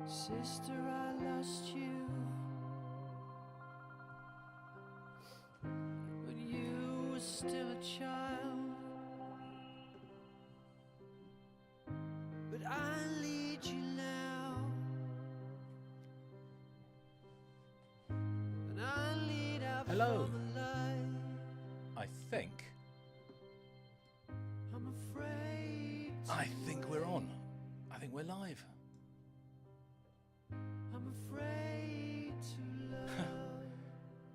Sister, I lost you when you were still a child, but I lead you now, and I lead out Hello. from the light. I think I'm afraid we're on. I think we're live. I'm afraid to love.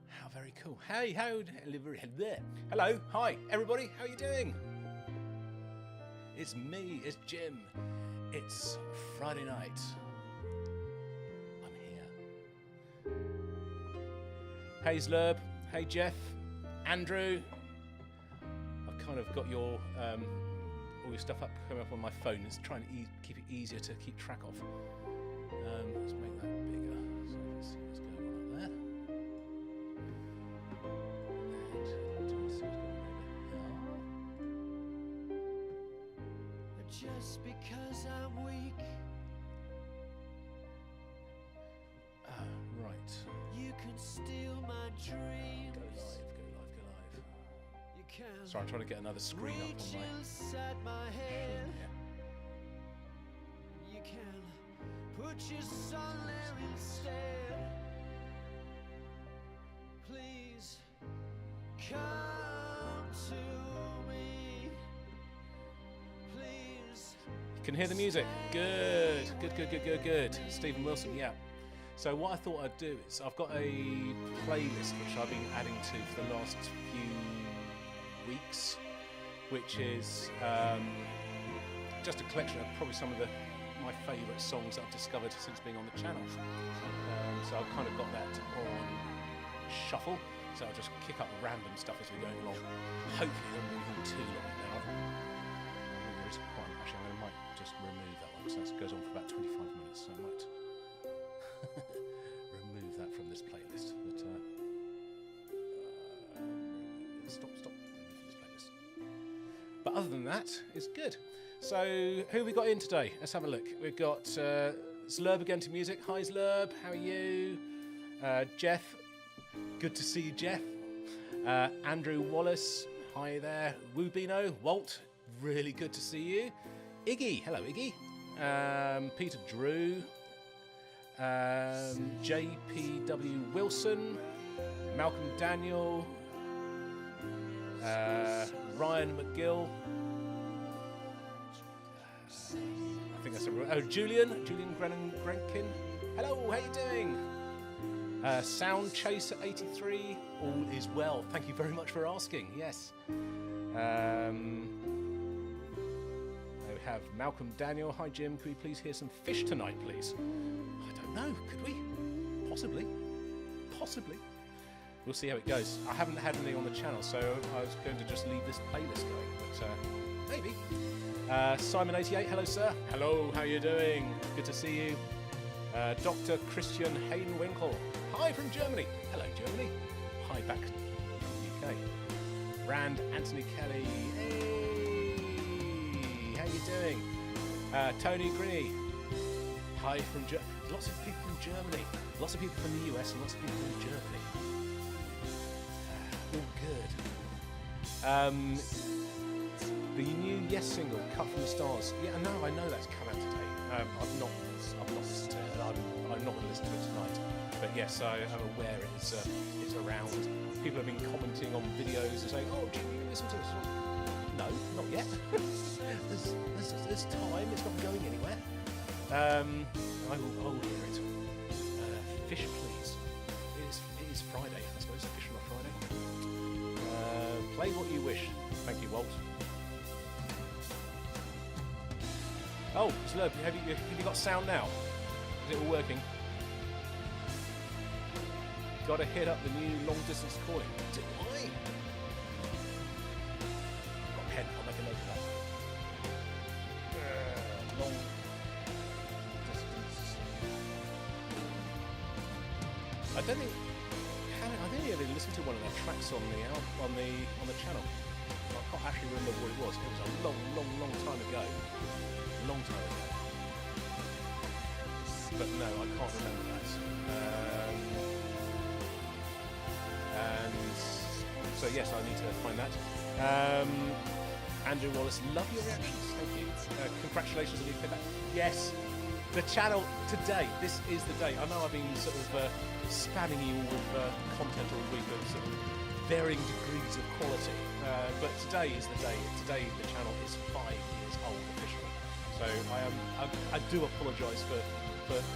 How very cool. Hey, hello, hi, everybody. How are you doing? It's me, it's Jim. It's Friday night. I'm here. Hey, Slurb. Hey, Jeff. Andrew. I've kind of got your all your stuff coming up on my phone. It's trying to keep it easier to keep track of. Let's make that bigger. So let's see what's going on up there. And do see what's going on over here. Just because I'm weak, Right. you can steal my dreams. Go live. You can Sorry, I'm trying to get another screen up reach on my inside my head. screen here. You can put your son there instead. Please come to me. Please. You can hear the music. Good. Stephen Wilson, yeah. So what I thought I'd do is I've got a playlist which I've been adding to for the last few weeks, which is just a collection of probably some of my favourite songs that I've discovered since being on the channel. So I've kind of got that on shuffle. So I'll just kick up random stuff as we're going along. Hopefully it won't be too long now. There is quite actually. I might just remove that one because that goes on for about 25 minutes. So I might remove that from this playlist. But stop. Remove this playlist. But other than that, it's good. So who have we got in today? Let's have a look. We've got Slurb again to music. Hi Slurb, how are you? Jeff, good to see you, Jeff. Andrew Wallace, hi there. Rubino, Walt, really good to see you. Iggy, hello Iggy. Peter Drew. JPW Wilson, Malcolm Daniel, Ryan McGill. I think that's Julian Grenkin. Hello, how you doing? Sound Chaser 83, all is well. Thank you very much for asking. Yes. We have Malcolm Daniel. Hi Jim, could we please hear some Fish tonight, please? I don't know, could we? Possibly. We'll see how it goes. I haven't had anything on the channel, so I was going to just leave this playlist going, but maybe. Simon88, hello sir. Hello, how are you doing? Good to see you. Dr. Christian Hainwinkel. Hi from Germany. Hello Germany. Hi back from the UK. Rand Anthony Kelly. Hey, how you doing? Tony Grinny. Hi from Germany. Lots of people from Germany. Lots of people from the US and lots of people from Germany. All good. The new Yes single, Cut from the Stars. Yeah, no, I know that's come out today. I've not listened to it. I'm not going to listen to it tonight. But yes, I am aware it's around. People have been commenting on videos and saying, "Oh, Jim, you can listen to this." No, not yet. there's time. It's not going anywhere. I will hear it. Fish, please. It is Friday, I suppose. Fish on a Friday. Play what you wish. Thank you, Walt. Oh, Slurp, have you got sound now? Is it all working? Got to hit up the new long distance calling. Do I? Got a pen. I'll make a note of that. Long distance. I don't think I ever listened to one of their tracks on the channel. I can't actually remember what it was. It was a long time ago. Long time ago. but no, I can't remember that. And so yes, I need to find that. Andrew Wallace, love your reactions. Thank you. Congratulations on your feedback. Yes, the channel today. This is the day. I know I've been sort of spamming you all with content all week of sort of varying degrees of quality, but today is the day. Today the channel is 5 years old officially. So I do apologise for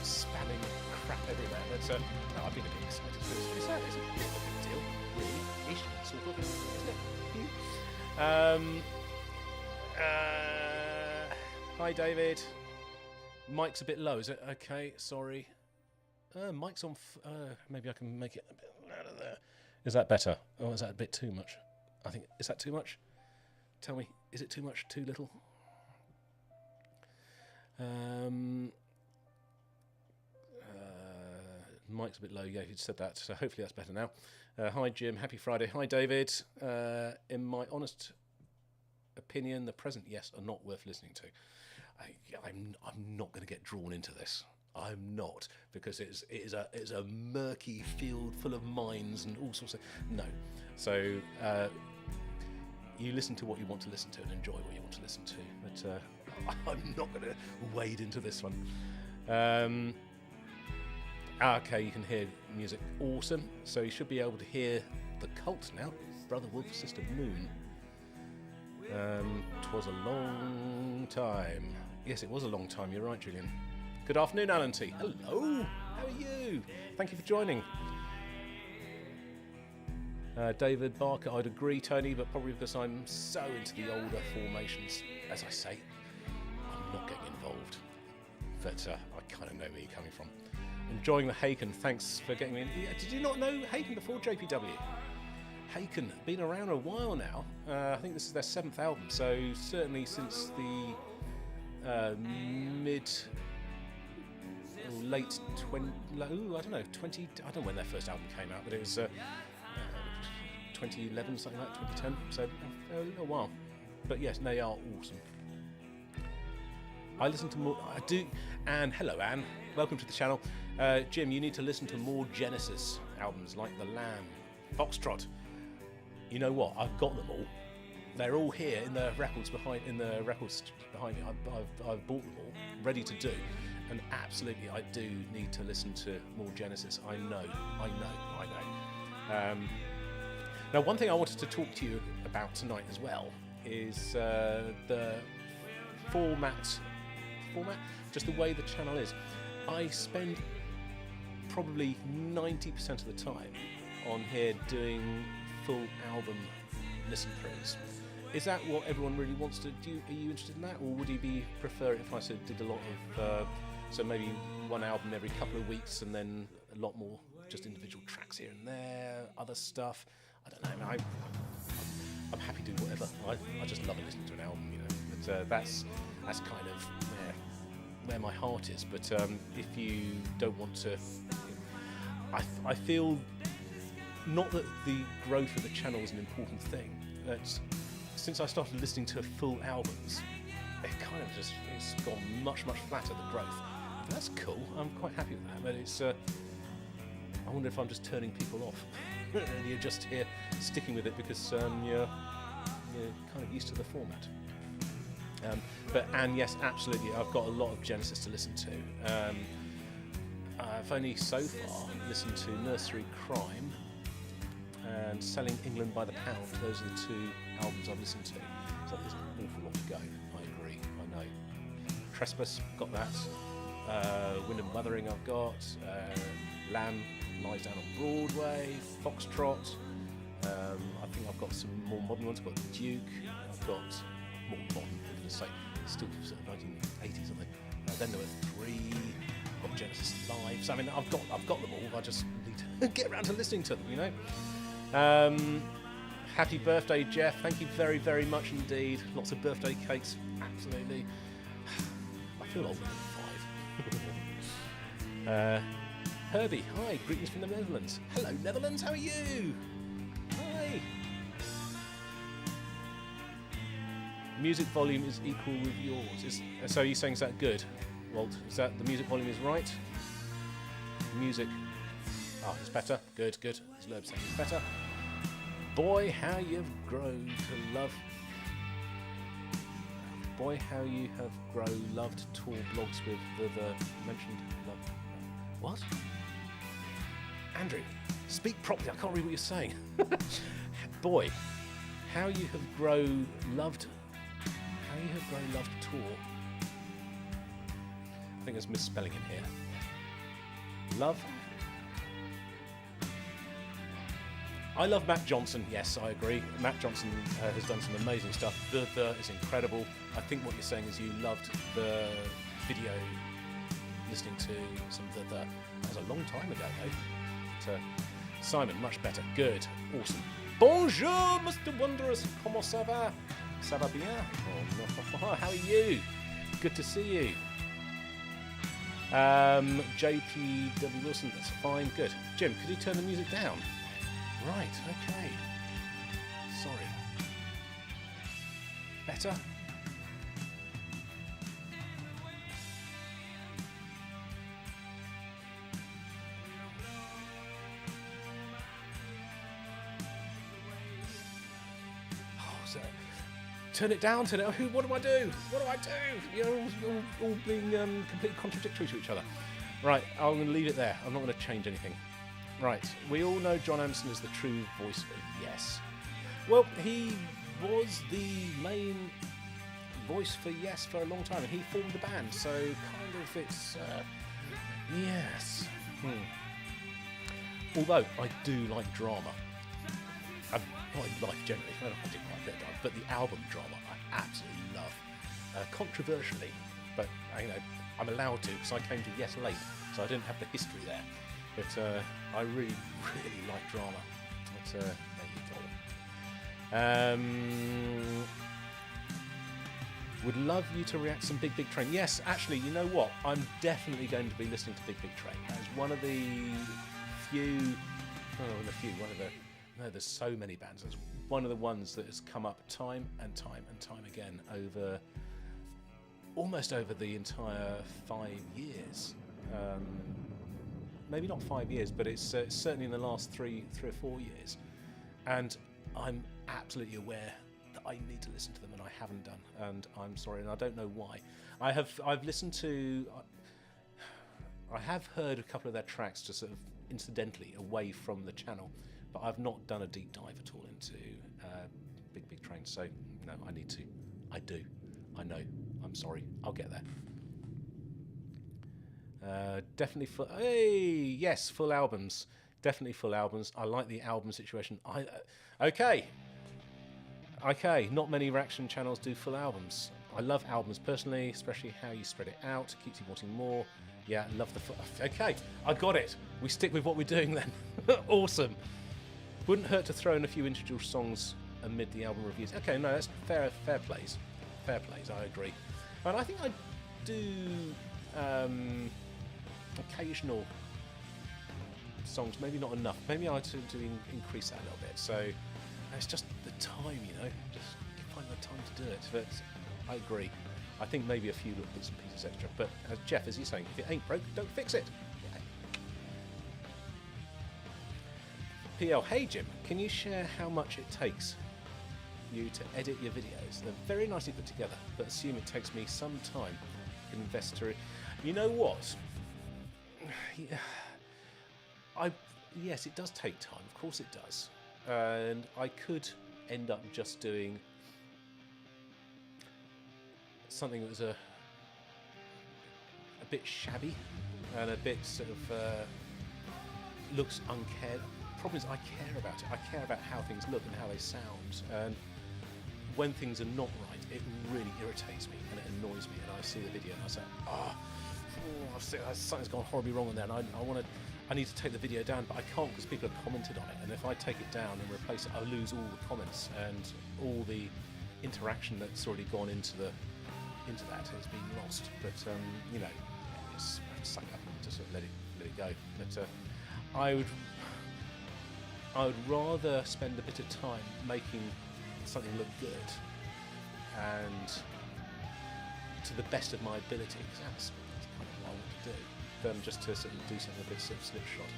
spamming crap everywhere. But no, I've been a bit excited. It's a bit of a big deal, really, ish, sort of, isn't it? Hi, David. Mic's a bit low, is it? Okay, sorry. Mic's on. Maybe I can make it a bit out of there. Is that better? Or is that a bit too much? I think, is that too much? Tell me, is it too much? Too little? Mic's a bit low. Yeah, you said that. So hopefully that's better now. Hi, Jim. Happy Friday. Hi, David. In my honest opinion, the present yes are not worth listening to. I'm not going to get drawn into this. I'm not, because it is a murky field full of mines and all sorts of no. So you listen to what you want to listen to and enjoy what you want to listen to. But I'm not going to wade into this one. Okay, you can hear music. Awesome. So you should be able to hear the Cult now. Brother Wolf, Sister Moon. 'Twas a long time. Yes, it was a long time. You're right, Julian. Good afternoon, Alan T. Hello. How are you? Thank you for joining. David Barker, I'd agree, Tony, but probably because I'm so into the older formations. As I say, I'm not getting involved. But I kind of know where you're coming from. Enjoying the Haken. Thanks for getting me in. Yeah, did you not know Haken before JPW? Haken, been around a while now. I think this is their 7th album, so certainly since the late 20, I don't know, 20, I don't know when their first album came out, but it was 2011, something like that, 2010, so a little while. But yes, they are awesome. I listen to more, I do, and hello Anne, welcome to the channel. Jim, you need to listen to more Genesis albums like The Lamb, Foxtrot. You know what, I've got them all. They're all here in the records behind me. I've bought them all, ready to do. And absolutely, I do need to listen to more Genesis. I know. Now, one thing I wanted to talk to you about tonight as well is the format, just the way the channel is. I spend probably 90% of the time on here doing full album listen throughs. Is that what everyone really wants to do? Are you interested in that, or would you prefer it if I did a lot of so maybe one album every couple of weeks and then a lot more just individual tracks here and there, other stuff? I don't know. I'm happy doing whatever. I just love listening to an album, you know. But that's kind of where my heart is. But if you don't want to, I feel not that the growth of the channel is an important thing. But since I started listening to full albums, it kind of just, it's gone much flatter, the growth. But that's cool. I'm quite happy with that. But it's I wonder if I'm just turning people off and you're just here sticking with it because you're kind of used to the format. And yes, absolutely, I've got a lot of Genesis to listen to. I've only so far listened to Nursery Crime and Selling England by the Pound. Those are the two albums I've listened to. So there's an awful lot to go. I agree, I know. Trespass, got that. Wind and Wuthering I've got. Lamb Lies Down on Broadway. Foxtrot. I think I've got some more modern ones. I've got the Duke. I've got more modern, I'm going to say. Still sort of 1980s, I think. Then there were 3. I've got Genesis Live. So I mean, I've got them all. I just need to get around to listening to them, you know. Happy birthday, Jeff. Thank you very, very much indeed. Lots of birthday cakes. Absolutely. I feel older than 5. Herbie, hi. Greetings from the Netherlands. Hello, Netherlands. How are you? Hi. Music volume is equal with yours. So you're saying is that good, Walt? Is that the music volume is right? music. Oh, it's better. Good, good. His Lerb saying it's better. Boy, how you've grown to love. Boy, how you have loved tour blogs with the mentioned love. What? Andrew, speak properly. I can't read what you're saying. Boy, how you have loved tour. I think there's misspelling in here. Love. I love Matt Johnson. Yes, I agree. Matt Johnson has done some amazing stuff. The is incredible. I think what you're saying is you loved the video, listening to some of the. That was a long time ago, though. But, Simon, much better. Good. Awesome. Bonjour, Mr. Wondrous. Comment ça va? Ça va bien? Oh, how are you? Good to see you. JPW Wilson, that's fine. Good. Jim, could you turn the music down? Right, okay. Sorry. Better? Oh, so turn it down, turn it. What do I do? What do I do? You're all being completely contradictory to each other. Right, I'm going to leave it there. I'm not going to change anything. Right, we all know John Anderson is the true voice for Yes. Well, he was the main voice for Yes for a long time, and he formed the band, so kind of it's Yes. Although I do like drama. Not in life generally, I do quite a bit of drama, but the album drama I absolutely love. Controversially, but I'm allowed to because I came to Yes late, so I didn't have the history there. But I really, really like drama. But there you go. Would love you to react to some Big Big Train. Yes, actually, you know what? I'm definitely going to be listening to Big Big Train. That is one of the few... No, there's so many bands. It's one of the ones that has come up time and time and time again over... almost over the entire 5 years. Maybe not 5 years, but it's certainly in the last three or 4 years. And I'm absolutely aware that I need to listen to them, and I haven't done. And I'm sorry, and I don't know why. I've listened to... I have heard a couple of their tracks just sort of incidentally away from the channel, but I've not done a deep dive at all into Big Big Train. So, no, I need to. I do. I know. I'm sorry. I'll get there. Definitely full. Hey, yes, full albums. Definitely full albums. I like the album situation. Okay. Not many reaction channels do full albums. I love albums personally, especially how you spread it out. Keeps you wanting more. Yeah, love the full. Okay, I got it. We stick with what we're doing then. Awesome. Wouldn't hurt to throw in a few individual songs amid the album reviews. Okay, no, that's fair plays. Fair plays. I agree. And I think I do. Occasional songs, maybe not enough. Maybe I to increase that a little bit. So it's just the time, just find the time to do it. But I agree. I think maybe a few little bits and pieces extra. But as Jeff, as he's saying, if it ain't broke, don't fix it. Yeah. PL, hey Jim, can you share how much it takes you to edit your videos? They're very nicely put together, but assume it takes me some time to invest to it. You know what? Yes, it does take time. Of course it does. And I could end up just doing something that was a bit shabby and a bit sort of looks uncared. Problem is, I care about it. I care about how things look and how they sound. And when things are not right, it really irritates me and it annoys me. And I see the video and I say, something's gone horribly wrong on there, and I need to take the video down, but I can't because people have commented on it. And if I take it down and replace it, I'll lose all the comments and all the interaction that's already gone into that has been lost. But it's suck up and just sort of let it go. But I would rather spend a bit of time making something look good and to the best of my ability, because that's kind of what I want to do. them just to sort of do something a bit sort of slipshod.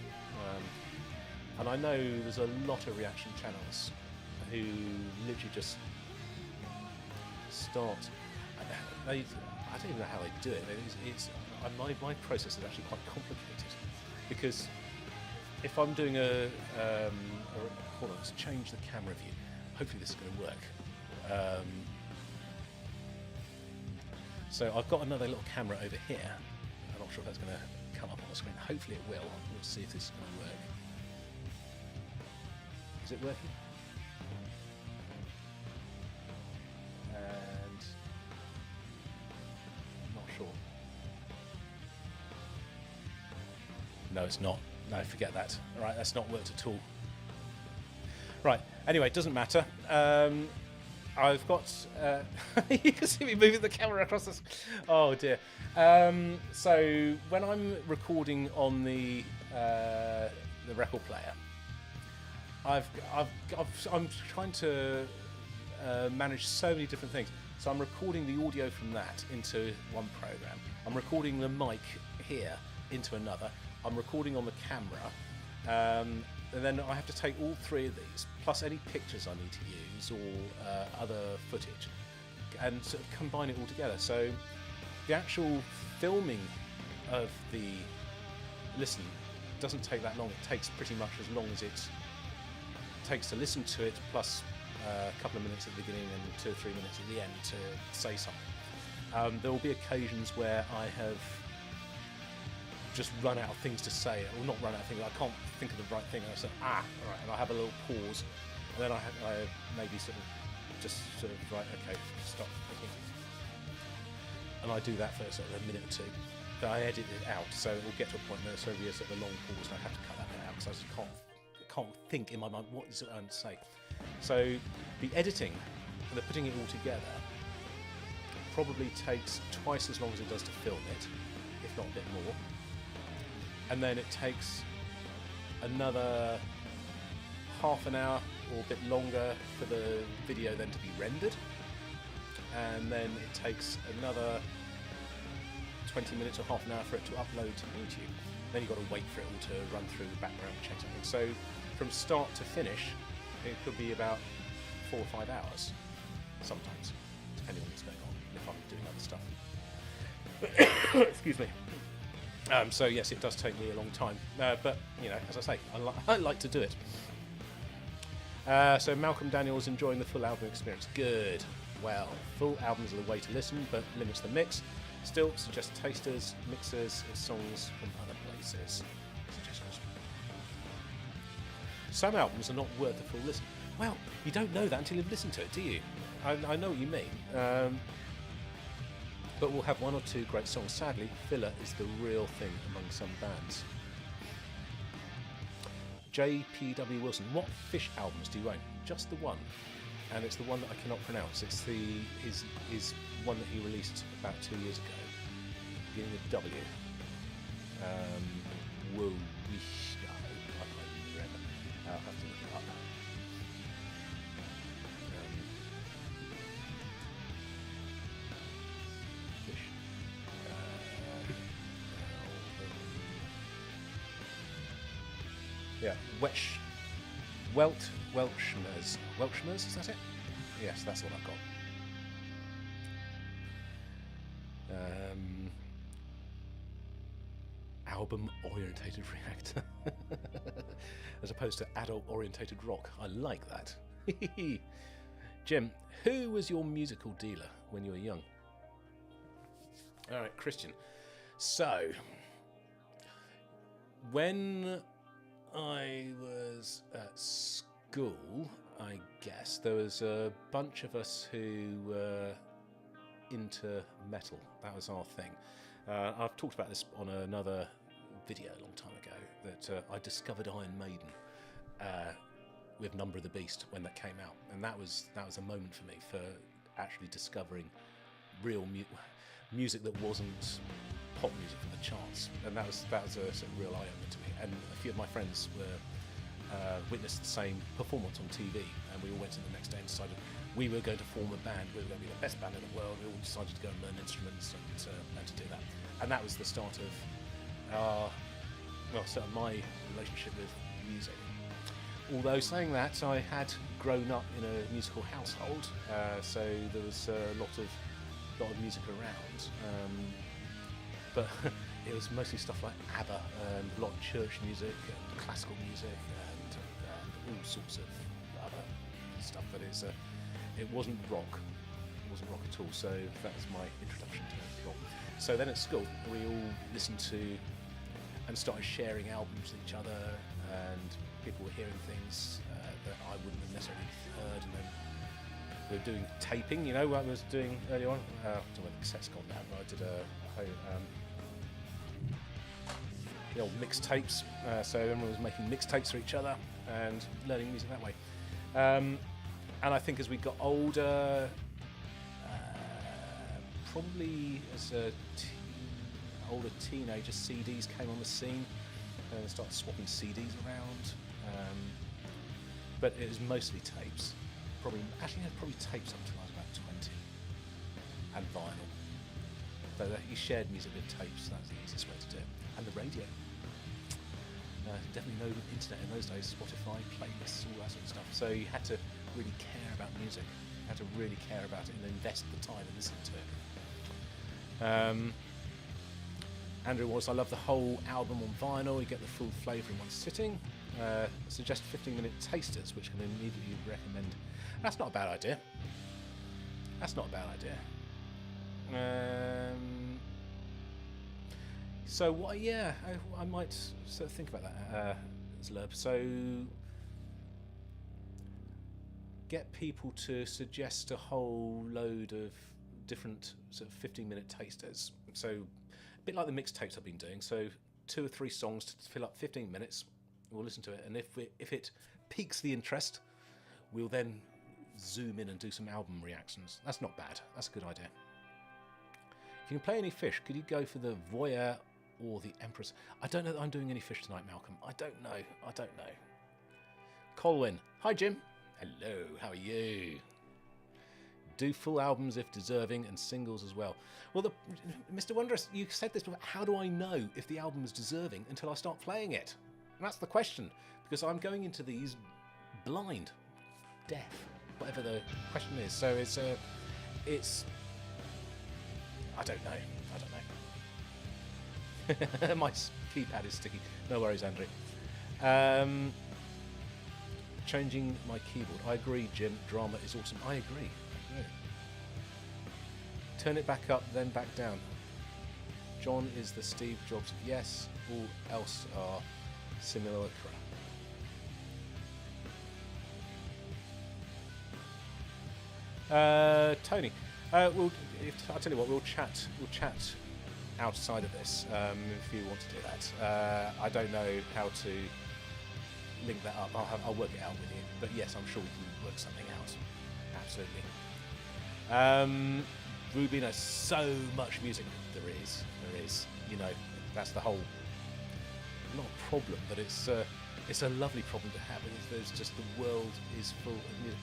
And I know there's a lot of reaction channels who literally just start. I don't even know how they do it. My process is actually quite complicated, because if I'm doing hold on, let's change the camera view. Hopefully this is going to work. So I've got another little camera over here. I'm not sure if that's going to come up on the screen. Hopefully it will. We'll see if this is going to work. Is it working? And I'm not sure. No, it's not. No, forget that. All right, that's not worked at all. Right. Anyway, it doesn't matter. I've got. You can see me moving the camera across this. Oh dear. So when I'm recording on the record player, I'm trying to manage so many different things. So I'm recording the audio from that into one program. I'm recording the mic here into another. I'm recording on the camera. And then I have to take all three of these, plus any pictures I need to use or other footage, and sort of combine it all together. So the actual filming of the listen doesn't take that long. It takes pretty much as long as it takes to listen to it, plus a couple of minutes at the beginning and 2 or 3 minutes at the end to say something. There will be occasions where I have just run out of things to say, or not run out of things, I can't think of the right thing, and I say, all right, and I have a little pause, and then I maybe sort of right, okay, stop thinking. And I do that for sort of a minute or two. Then I edit it out, so it will get to a point where there's a sort of a long pause, and I have to cut that bit out, because I just can't think in my mind, what is it I'm to say? So the editing, and the putting it all together, probably takes twice as long as it does to film it, if not a bit more. And then it takes another half an hour or a bit longer for the video then to be rendered, and then it takes another 20 minutes or half an hour for it to upload to YouTube. Then you've got to wait for it all to run through the background check something. So from start to finish, it could be about 4 or 5 hours sometimes, depending on what's going on, if I'm doing other stuff. Excuse me. So yes, it does take me a long time, but you know, as I say, I like to do it. So Malcolm Daniels enjoying the full album experience. Good. Well, full albums are the way to listen, but limits the mix. Still suggest tasters, mixers, and songs from other places. Suggestions. Some albums are not worth a full listen. Well, you don't know that until you've listened to it, do you? I know what you mean. But we'll have 1 or 2 great songs. Sadly, filler is the real thing among some bands. J.P.W. Wilson, what Fish albums do you own? Just the one, and it's the one that I cannot pronounce. It's his one that he released about 2 years ago, beginning with W. Whoa, I can't even remember. I'll have to look it up. Yeah, Welshmers. Welshmers, is that it? Yes, that's what I've got. Album-orientated reactor. As opposed to adult-orientated rock. I like that. Jim, who was your musical dealer when you were young? Alright, Christian. So, when I was at school, I guess, there was a bunch of us who were into metal. That was our thing. I've talked about this on another video a long time ago, that I discovered Iron Maiden with Number of the Beast when that came out, and that was a moment for me for actually discovering real music that wasn't pop music from the charts, and that was a sort of real eye-opener to me. And a few of my friends were witnessed the same performance on TV, and we all went in the next day and decided we were going to form a band. We were going to be the best band in the world. We all decided to go and learn instruments and to do that. And that was the start of are, well, sort of my relationship with music. Although saying that, I had grown up in a musical household, so there was a lot of music around, but it was mostly stuff like ABBA and a lot of church music and classical music and all sorts of other stuff. But it wasn't rock. It wasn't rock at all. So that was my introduction to rock. So then at school, we all listened to and started sharing albums with each other, and people were hearing things that I wouldn't have necessarily heard, and then we were doing taping, you know, what I was doing earlier on. I don't know whether the cassette's gone now, but I did the old mixtapes. So everyone was making mixtapes for each other and learning music that way. And I think as we got older, probably as a older teenager, CDs came on the scene and started swapping CDs around. But it was mostly tapes. Probably tapes up until I was about 20, and vinyl. But you shared music with tapes. That's the easiest way to do it. And the radio. Definitely no internet in those days. Spotify, playlists, all that sort of stuff. So you had to really care about music. You had to really care about it and invest the time and listen to it. Andrew was, I love the whole album on vinyl. You get the full flavour in one sitting. Suggest 15-minute tasters, which can immediately recommend. That's not a bad idea. That's not a bad idea. So what? Yeah, I might sort of think about that, Zlurb. So get people to suggest a whole load of different sort of 15-minute tasters. So a bit like the mixtapes I've been doing. So 2 or 3 songs to fill up 15 minutes. We'll listen to it, and if it piques the interest, we'll then zoom in and do some album reactions. That's not bad. That's a good idea. If you can play any fish, could you go for the Voyeur or the Empress? I don't know that I'm doing any fish tonight, Malcolm. I don't know. Colwyn. Hi, Jim. Hello. How are you? Do full albums if deserving, and singles as well. Well, Mr. Wondrous, you said this before. How do I know if the album is deserving until I start playing it? And that's the question, because I'm going into these blind, deaf, whatever the question is. So it's I don't know. My keypad is sticky. No worries, Andrew. Changing my keyboard. I agree, Jim. Drama is awesome. I agree. Turn it back up, then back down. John is the Steve Jobs of yes. All else are simulacra. Tony, I'll tell you what. We'll chat outside of this if you want to do that. I don't know how to link that up. I'll work it out with you. But yes, I'm sure we can work something out. Absolutely. Rubino, so much music. There is. You know, that's the whole. Not a problem, but it's a lovely problem to have. There's just the world is full of music.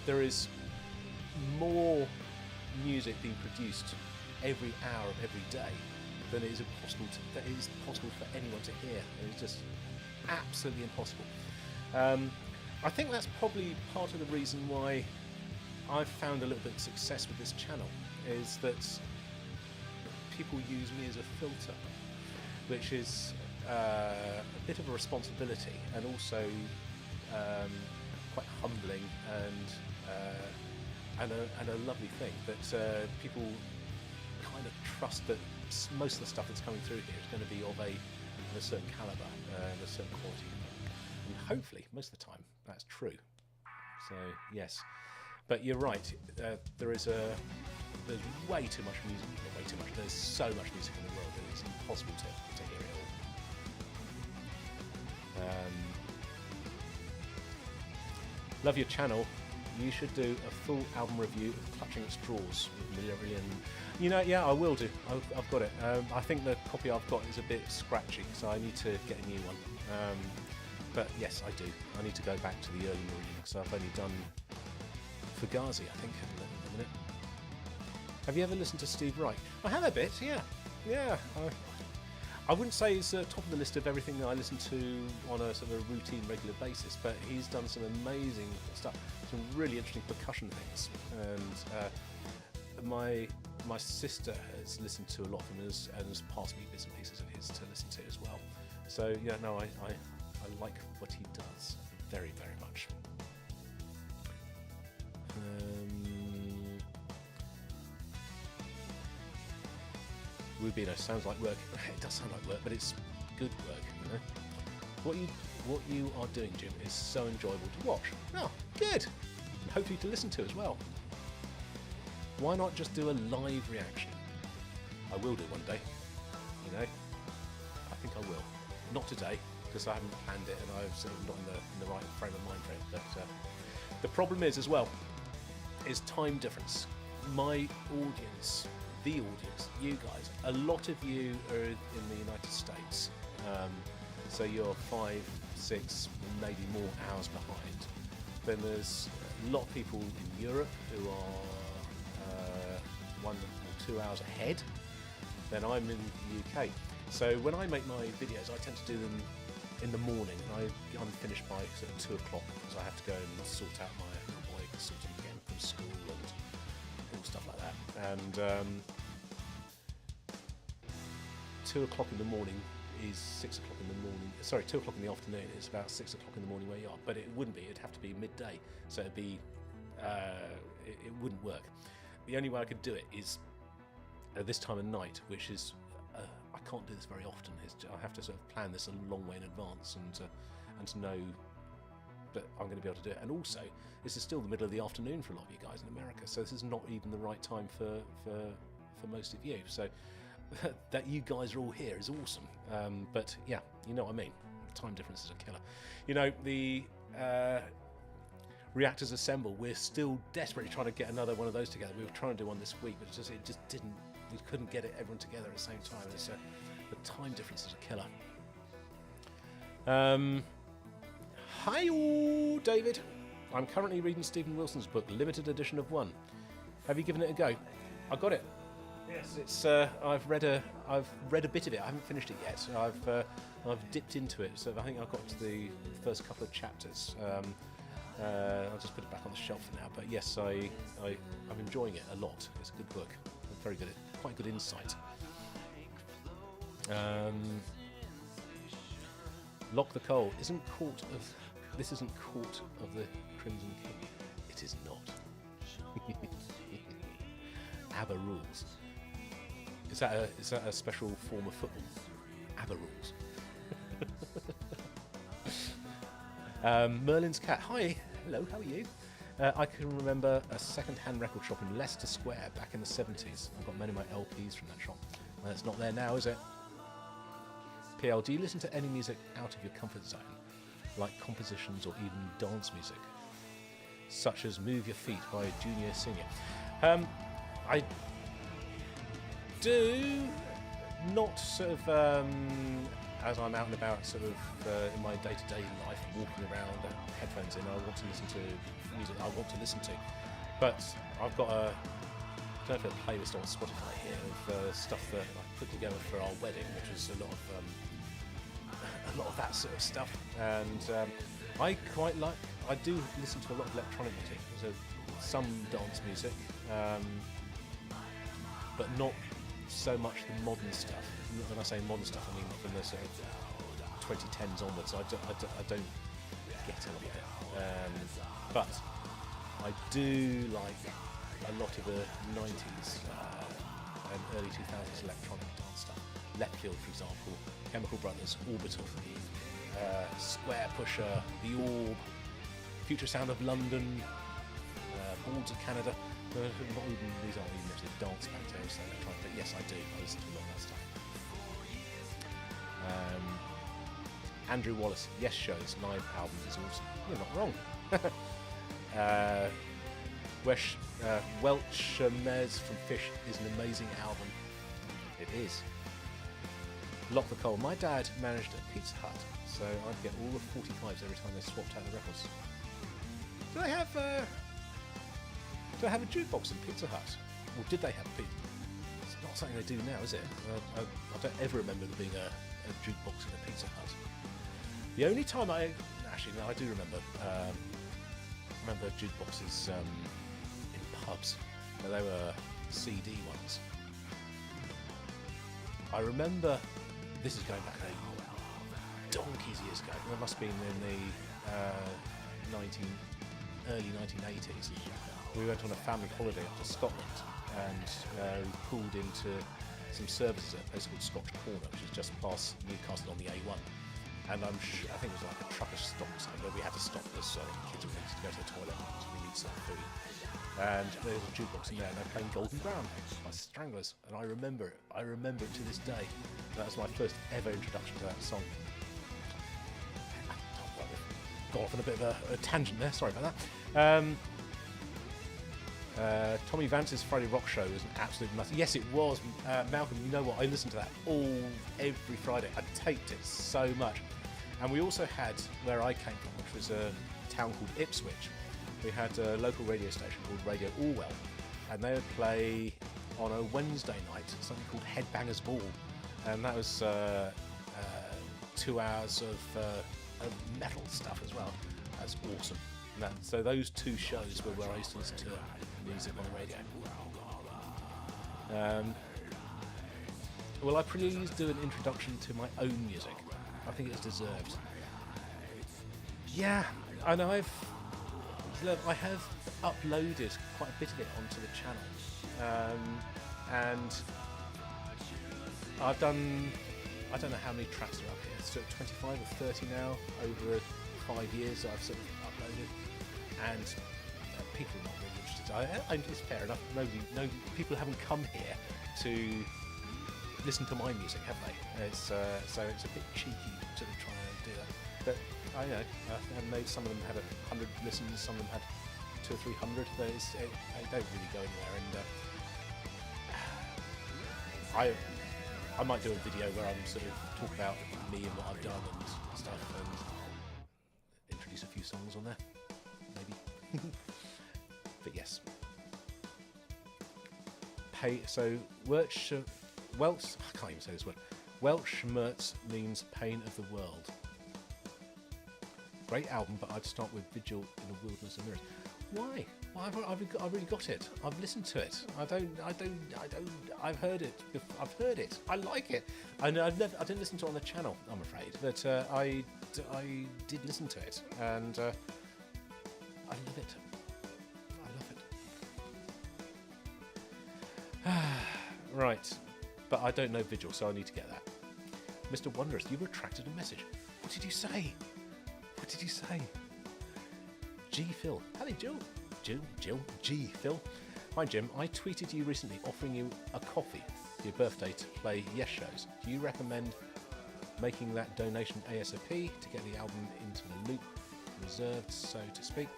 There is more music being produced every hour of every day than it is possible for anyone to hear. It's just absolutely impossible. I think that's probably part of the reason why I've found a little bit of success with this channel, is that people use me as a filter, which is a bit of a responsibility, and also quite humbling and a lovely thing that people kind of trust that most of the stuff that's coming through here is going to be of a certain calibre and a certain quality, and hopefully most of the time that's true. So yes, but you're right. There's way too much music. Not way too much. There's so much music in the world that it's impossible to hear it all. Love your channel. You should do a full album review of Clutching at Straws with Million. You know, yeah, I will do. I've got it. I think the copy I've got is a bit scratchy, so I need to get a new one. But yes, I do. I need to go back to the early Marine, because I've only done Fugazi, I think, at the minute. Have you ever listened to Steve Reich? I have a bit, yeah. I wouldn't say it's top of the list of everything that I listen to on a sort of a routine, regular basis, but he's done some amazing stuff, some really interesting percussion things. And my sister has listened to a lot of them and has passed me bits and pieces of his to listen to as well. So yeah, no, I like what he does very, very much. Rubino sounds like work. It does sound like work, but it's good work, you know. What you are doing, Jim, is so enjoyable to watch. Oh, good. And hopefully to listen to as well. Why not just do a live reaction? I will do one day, you know. I think I will. Not today, because I haven't planned it and I'm sort of not in the right frame of mind for it. But the problem is as well, is time difference. My audience, the audience, you guys, a lot of you are in the United States, so you're 5, 6, maybe more hours behind. Then there's a lot of people in Europe who are 1 or 2 hours ahead. Then I'm in the UK. So when I make my videos, I tend to do them in the morning, and I'm finished by sort of 2 o'clock because I have to go and sort out my little boy, sort him again from school and all stuff like that. And 2 o'clock in the morning is 6 o'clock in the morning. Sorry, 2 o'clock in the afternoon is about 6 o'clock in the morning where you are. But it wouldn't be. It'd have to be midday. So it'd be it wouldn't work. The only way I could do it is at this time of night, which is I can't do this very often. I have to sort of plan this a long way in advance and to know that I'm going to be able to do it. And also, this is still the middle of the afternoon for a lot of you guys in America, so this is not even the right time for most of you. So that you guys are all here is awesome. But yeah, you know what I mean. Time difference is a killer. You know, the reactors assemble. We're still desperately trying to get another one of those together. We were trying to do one this week, but it just didn't. We couldn't get everyone together at the same time. The time difference is a killer. Hi, David. I'm currently reading Stephen Wilson's book, Limited Edition of 1. Have you given it a go? I got it. Yes, it's. I've read a bit of it. I haven't finished it yet. I've dipped into it, so I think I've got to the first couple of chapters. I'll just put it back on the shelf for now. But yes, I'm enjoying it a lot. It's a good book. Very good. Quite good insight. Lock the Coal isn't court of. This isn't Court of the Crimson King. It is not. ABBA rules. Is that a special form of football? ABBA rules. Merlin's Cat. Hi. Hello. How are you? I can remember a second-hand record shop in Leicester Square back in the 70s. I got many of my LPs from that shop. Well, it's not there now, is it? PL, do you listen to any music out of your comfort zone, like compositions or even dance music, such as Move Your Feet by Junior Senior? I do, not sort of as I'm out and about, sort of in my day-to-day life, walking around, headphones in. I want to listen to music I want to listen to, but I've got a playlist on Spotify here of stuff that I put together for our wedding, which is a lot of that sort of stuff. And I quite like. I do listen to a lot of electronic music. There's some dance music, but not so much the modern stuff. When I say modern stuff, I mean from the sort of 2010s onwards. I don't get a lot of it, but I do like a lot of the 90s and early 2000s electronic dance stuff. Left Field, for example, Chemical Brothers, Orbital, Square Pusher, The Orb, Future Sound of London, Boards of Canada. These aren't even necessarily dance bands, but yes, I do. I listen to a lot of that stuff. Andrew Wallace, Yes Show's live album is awesome. You're not wrong. Welsh Mez from Fish is an amazing album. It is. Lock the Coal. My dad managed a Pizza Hut, so I'd get all the 45s every time they swapped out the records. Do they have a jukebox in Pizza Hut? Or did they have a pizza? It's not. not something they do now, is it? I don't ever remember there being a jukebox in a Pizza Hut. The only time actually, no, I do remember. Remember jukeboxes in pubs, but they were CD ones. I remember, this is going back donkey's years ago. It must have been in the early 1980s. We went on a family holiday up to Scotland, and we pulled into some services at a place called Scotch Corner, which is just past Newcastle on the A1. And I think it was like a trucker stop something where we had to stop as kids were going to go to the toilet because we need some food. And there was a jukebox in there, and they're playing Golden Brown by Stranglers, and I remember it. I remember it to this day. That was my first ever introduction to that song. Got off on a bit of a tangent there. Sorry about that. Tommy Vance's Friday Rock Show was an absolute must. Yes, it was. Malcolm, you know what? I listened to that every Friday. I taped it so much. And we also had, where I came from, which was a town called Ipswich, we had a local radio station called Radio Orwell, and they would play on a Wednesday night something called Headbangers Ball, and that was 2 hours of metal stuff as well. That's awesome. So those two shows were where I used to listen to music on the radio. Will I please do an introduction to my own music? I think it's deserved. Yeah, I know I have uploaded quite a bit of it onto the channel, and I've done, I don't know how many tracks are up here, so 25 or 30 now over 5 years that I've sort of uploaded, and people are not really interested. It's fair enough. People haven't come here to listen to my music, have they? So it's a bit cheeky to try and do that. But I know, some of them had 100 listens, some of them had 200 or 300. But they don't really go anywhere. And I might do a video where I'm sort of talk about me and what I've done and stuff, and introduce a few songs on there, maybe. But yes. So Welsh, I can't even say this word. Welshmertz means pain of the world. Great album, but I'd start with Vigil in a Wilderness of Mirrors. Why? Well, I've really got it. I've listened to it. I've heard it. I've heard it. I like it. I didn't listen to it on the channel, I'm afraid, but I did listen to it, and I love it. Right, but I don't know Vigil, so I need to get that. Mr. Wondrous, you retracted a message. What did you say? G. Phil. Hello, Jill. G. Phil. Hi, Jim. I tweeted you recently offering you a coffee for your birthday to play Yes shows. Do you recommend making that donation ASAP to get the album into the loop, reserved, so to speak?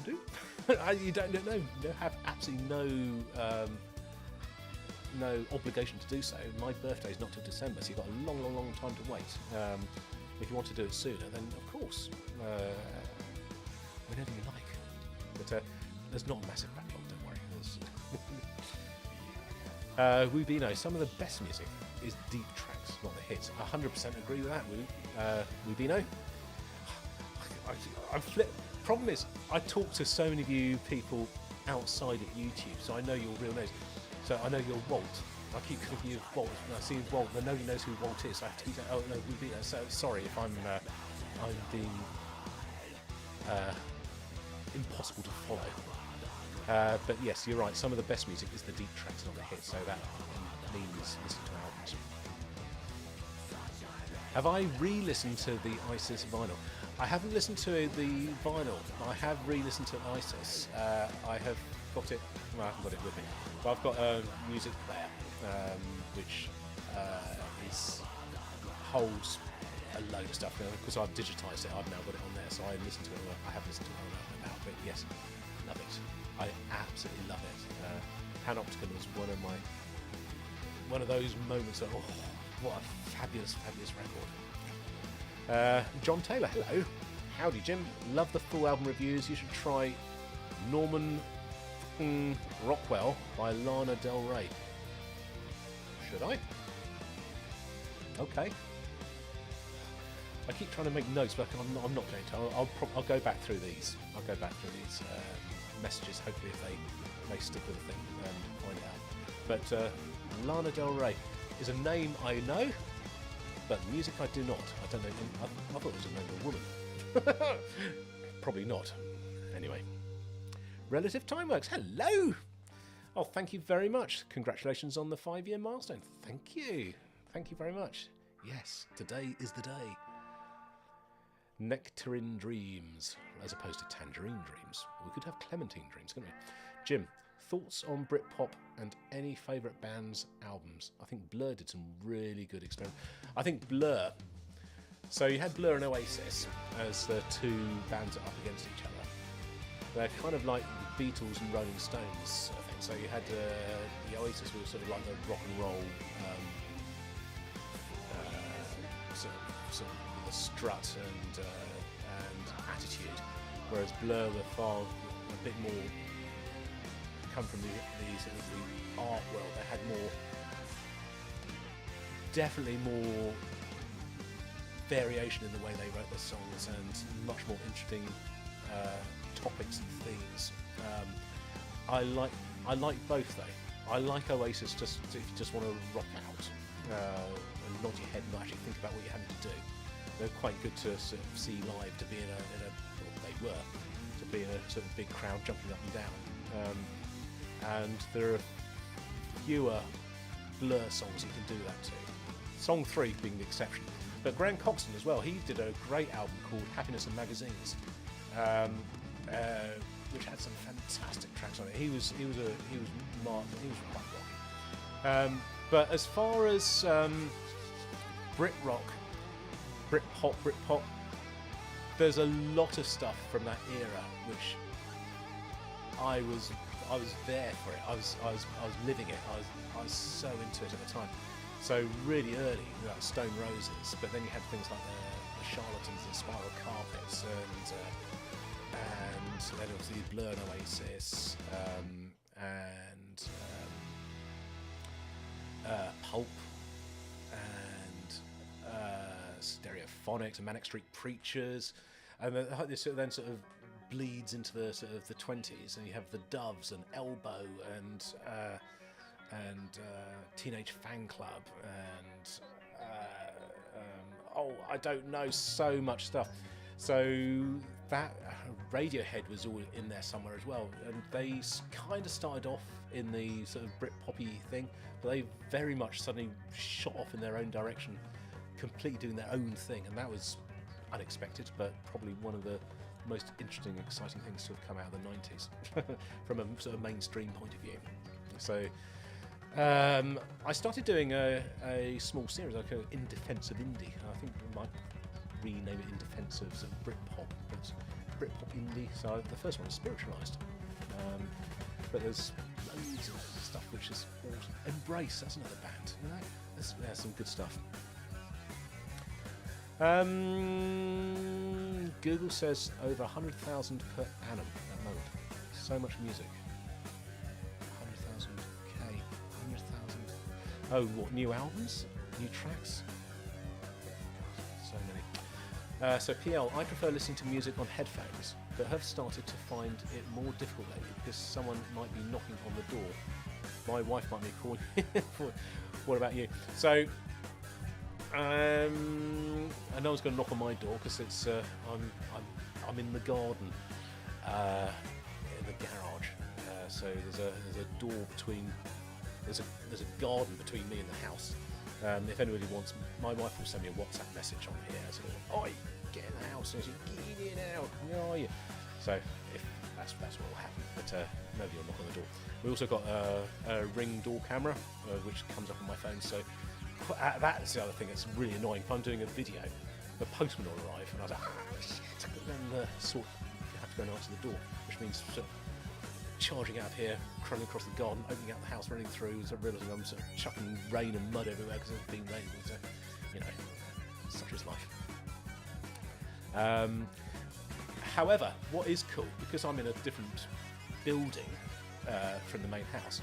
Do? You don't know. You have absolutely no obligation to do so. My birthday's not till December, so you've got a long time to wait. If you want to do it sooner, then of course, whenever you like. But there's not a massive backlog, don't worry. Rubino, some of the best music is deep tracks, not the hits. 100% agree with that, Rubino. I'm flipped. Problem is, I talk to so many of you people outside of YouTube, so I know your real names. So I know you're Walt. I keep calling you Walt. When I see Walt, but nobody knows who Walt is. So I have to keep saying, oh no, Rubino. So sorry if I'm being impossible to follow. But yes, you're right. Some of the best music is the deep tracks, not the hits. So that means listen to albums. Have I re-listened to the Oasis vinyl? I haven't listened to the vinyl. I have re-listened to Oasis. I have got it. Well, I haven't got it with me, but I've got a music player which holds a load of stuff. Because I've digitised it, I've now got it on there, so I listen to it. I have listened to it now, but yes, love it. I absolutely love it. Panopticon was one of those moments that, what a fabulous record. John Taylor, hello. Howdy, Jim. Love the full album reviews. You should try Norman Rockwell by Lana Del Rey. Should I? Okay. I keep trying to make notes, but I'm not going to. I'll go back through these. I'll go back through these messages. Hopefully, if they stick with the thing, find out. But Lana Del Rey is a name I know, but music I do not. I don't know. I thought it was a name of a woman. Probably not. Anyway, Relative Time Works. Hello. Oh, thank you very much. Congratulations on the 5-year milestone. Thank you. Thank you very much. Yes, today is the day. Nectarine Dreams, as opposed to Tangerine Dreams. We could have Clementine Dreams, couldn't we? Jim, thoughts on Britpop and any favourite bands' albums? I think Blur did some really good experiments. I think Blur... So you had Blur and Oasis as the two bands that are up against each other. They're kind of like the Beatles and Rolling Stones, I think. So you had the Oasis was sort of like the rock and roll sort of with a strut and attitude, whereas Blur were far a bit more come from the sort of the art world. They had definitely more variation in the way they wrote their songs and much more interesting topics and themes. I like both though. I like Oasis just if you just want to rock out and nod your head and actually think about what you're having to do. They're quite good to sort of see live, to be in a sort of big crowd jumping up and down. And there are fewer Blur songs you can do that to. Song 3 being the exception. But Graham Coxon as well, he did a great album called Happiness and Magazines, which had some fantastic tracks on it. He was quite rocky. But as far as Brit rock, Britpop, there's a lot of stuff from that era which I was there for it. I was living it. I was so into it at the time. So really early, like Stone Roses, but then you had things like the Charlatans and Spiral Carpets, and then obviously Blur and Oasis, and Pulp, and Stereophonics and Manic Street Preachers, and this then sort of bleeds into the sort of the 20s, and you have the Doves and Elbow and Teenage Fan Club and I don't know, so much stuff. So that Radiohead was all in there somewhere as well, and they kind of started off in the sort of Britpoppy thing, but they very much suddenly shot off in their own direction, completely doing their own thing, and that was unexpected, but probably one of the most interesting, exciting things to have come out of the 90s from a sort of mainstream point of view. So I started doing a small series, like In Defense of Indie. I think we might rename it In Defense of sort of Britpop, but Britpop indie. So the first one is Spiritualized, but there's loads of stuff which is awesome. Embrace, that's another band. You know, there's some good stuff. Google says over 100,000 per annum at the moment. So much music. 100,000k, 100,000. Oh, what, new albums? New tracks? So many. So PL, I prefer listening to music on headphones, but have started to find it more difficult lately because someone might be knocking on the door. My wife might be calling. What about you? So, no one's going to knock on my door because it's I'm in the garden, in the garage. So there's a door between. There's a garden between me and the house. If anybody wants, my wife will send me a WhatsApp message on here. So, oi, get in the house. And she's get in out. Where are you? So if that's what will happen. But nobody will knock on the door. We also got a Ring door camera, which comes up on my phone. So that's the other thing that's really annoying. If I'm doing a video, the postman will arrive, and I was like, shit. And then you have to go and answer the door, which means sort of charging out of here, running across the garden, opening out the house, running through, so realising I'm sort of chucking rain and mud everywhere because it's been raining. So, you know, such is life. However, what is cool, because I'm in a different building from the main house,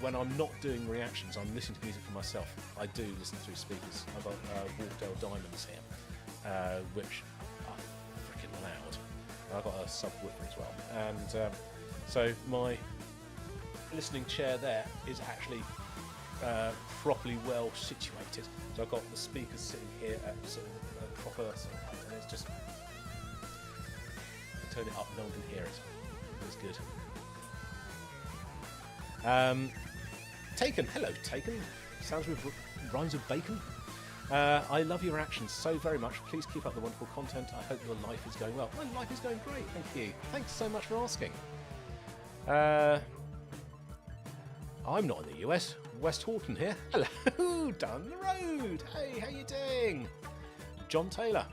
when I'm not doing reactions, I'm listening to music for myself. I do listen through speakers. I've got Walkdale Diamonds here, which are freaking loud. I've got a subwoofer as well. And so my listening chair there is actually properly well situated. So I've got the speakers sitting here at sort of a proper sort of height, and it's just turn it up, no one can hear it. It's good. Taken, hello Taken. Sounds with rhymes with bacon. I love your actions so very much. Please keep up the wonderful content. I hope your life is going well. My life is going great, thank you. Thanks so much for asking. I'm not in the US. West Horton here. Hello, down the road. Hey, how you doing? John Taylor.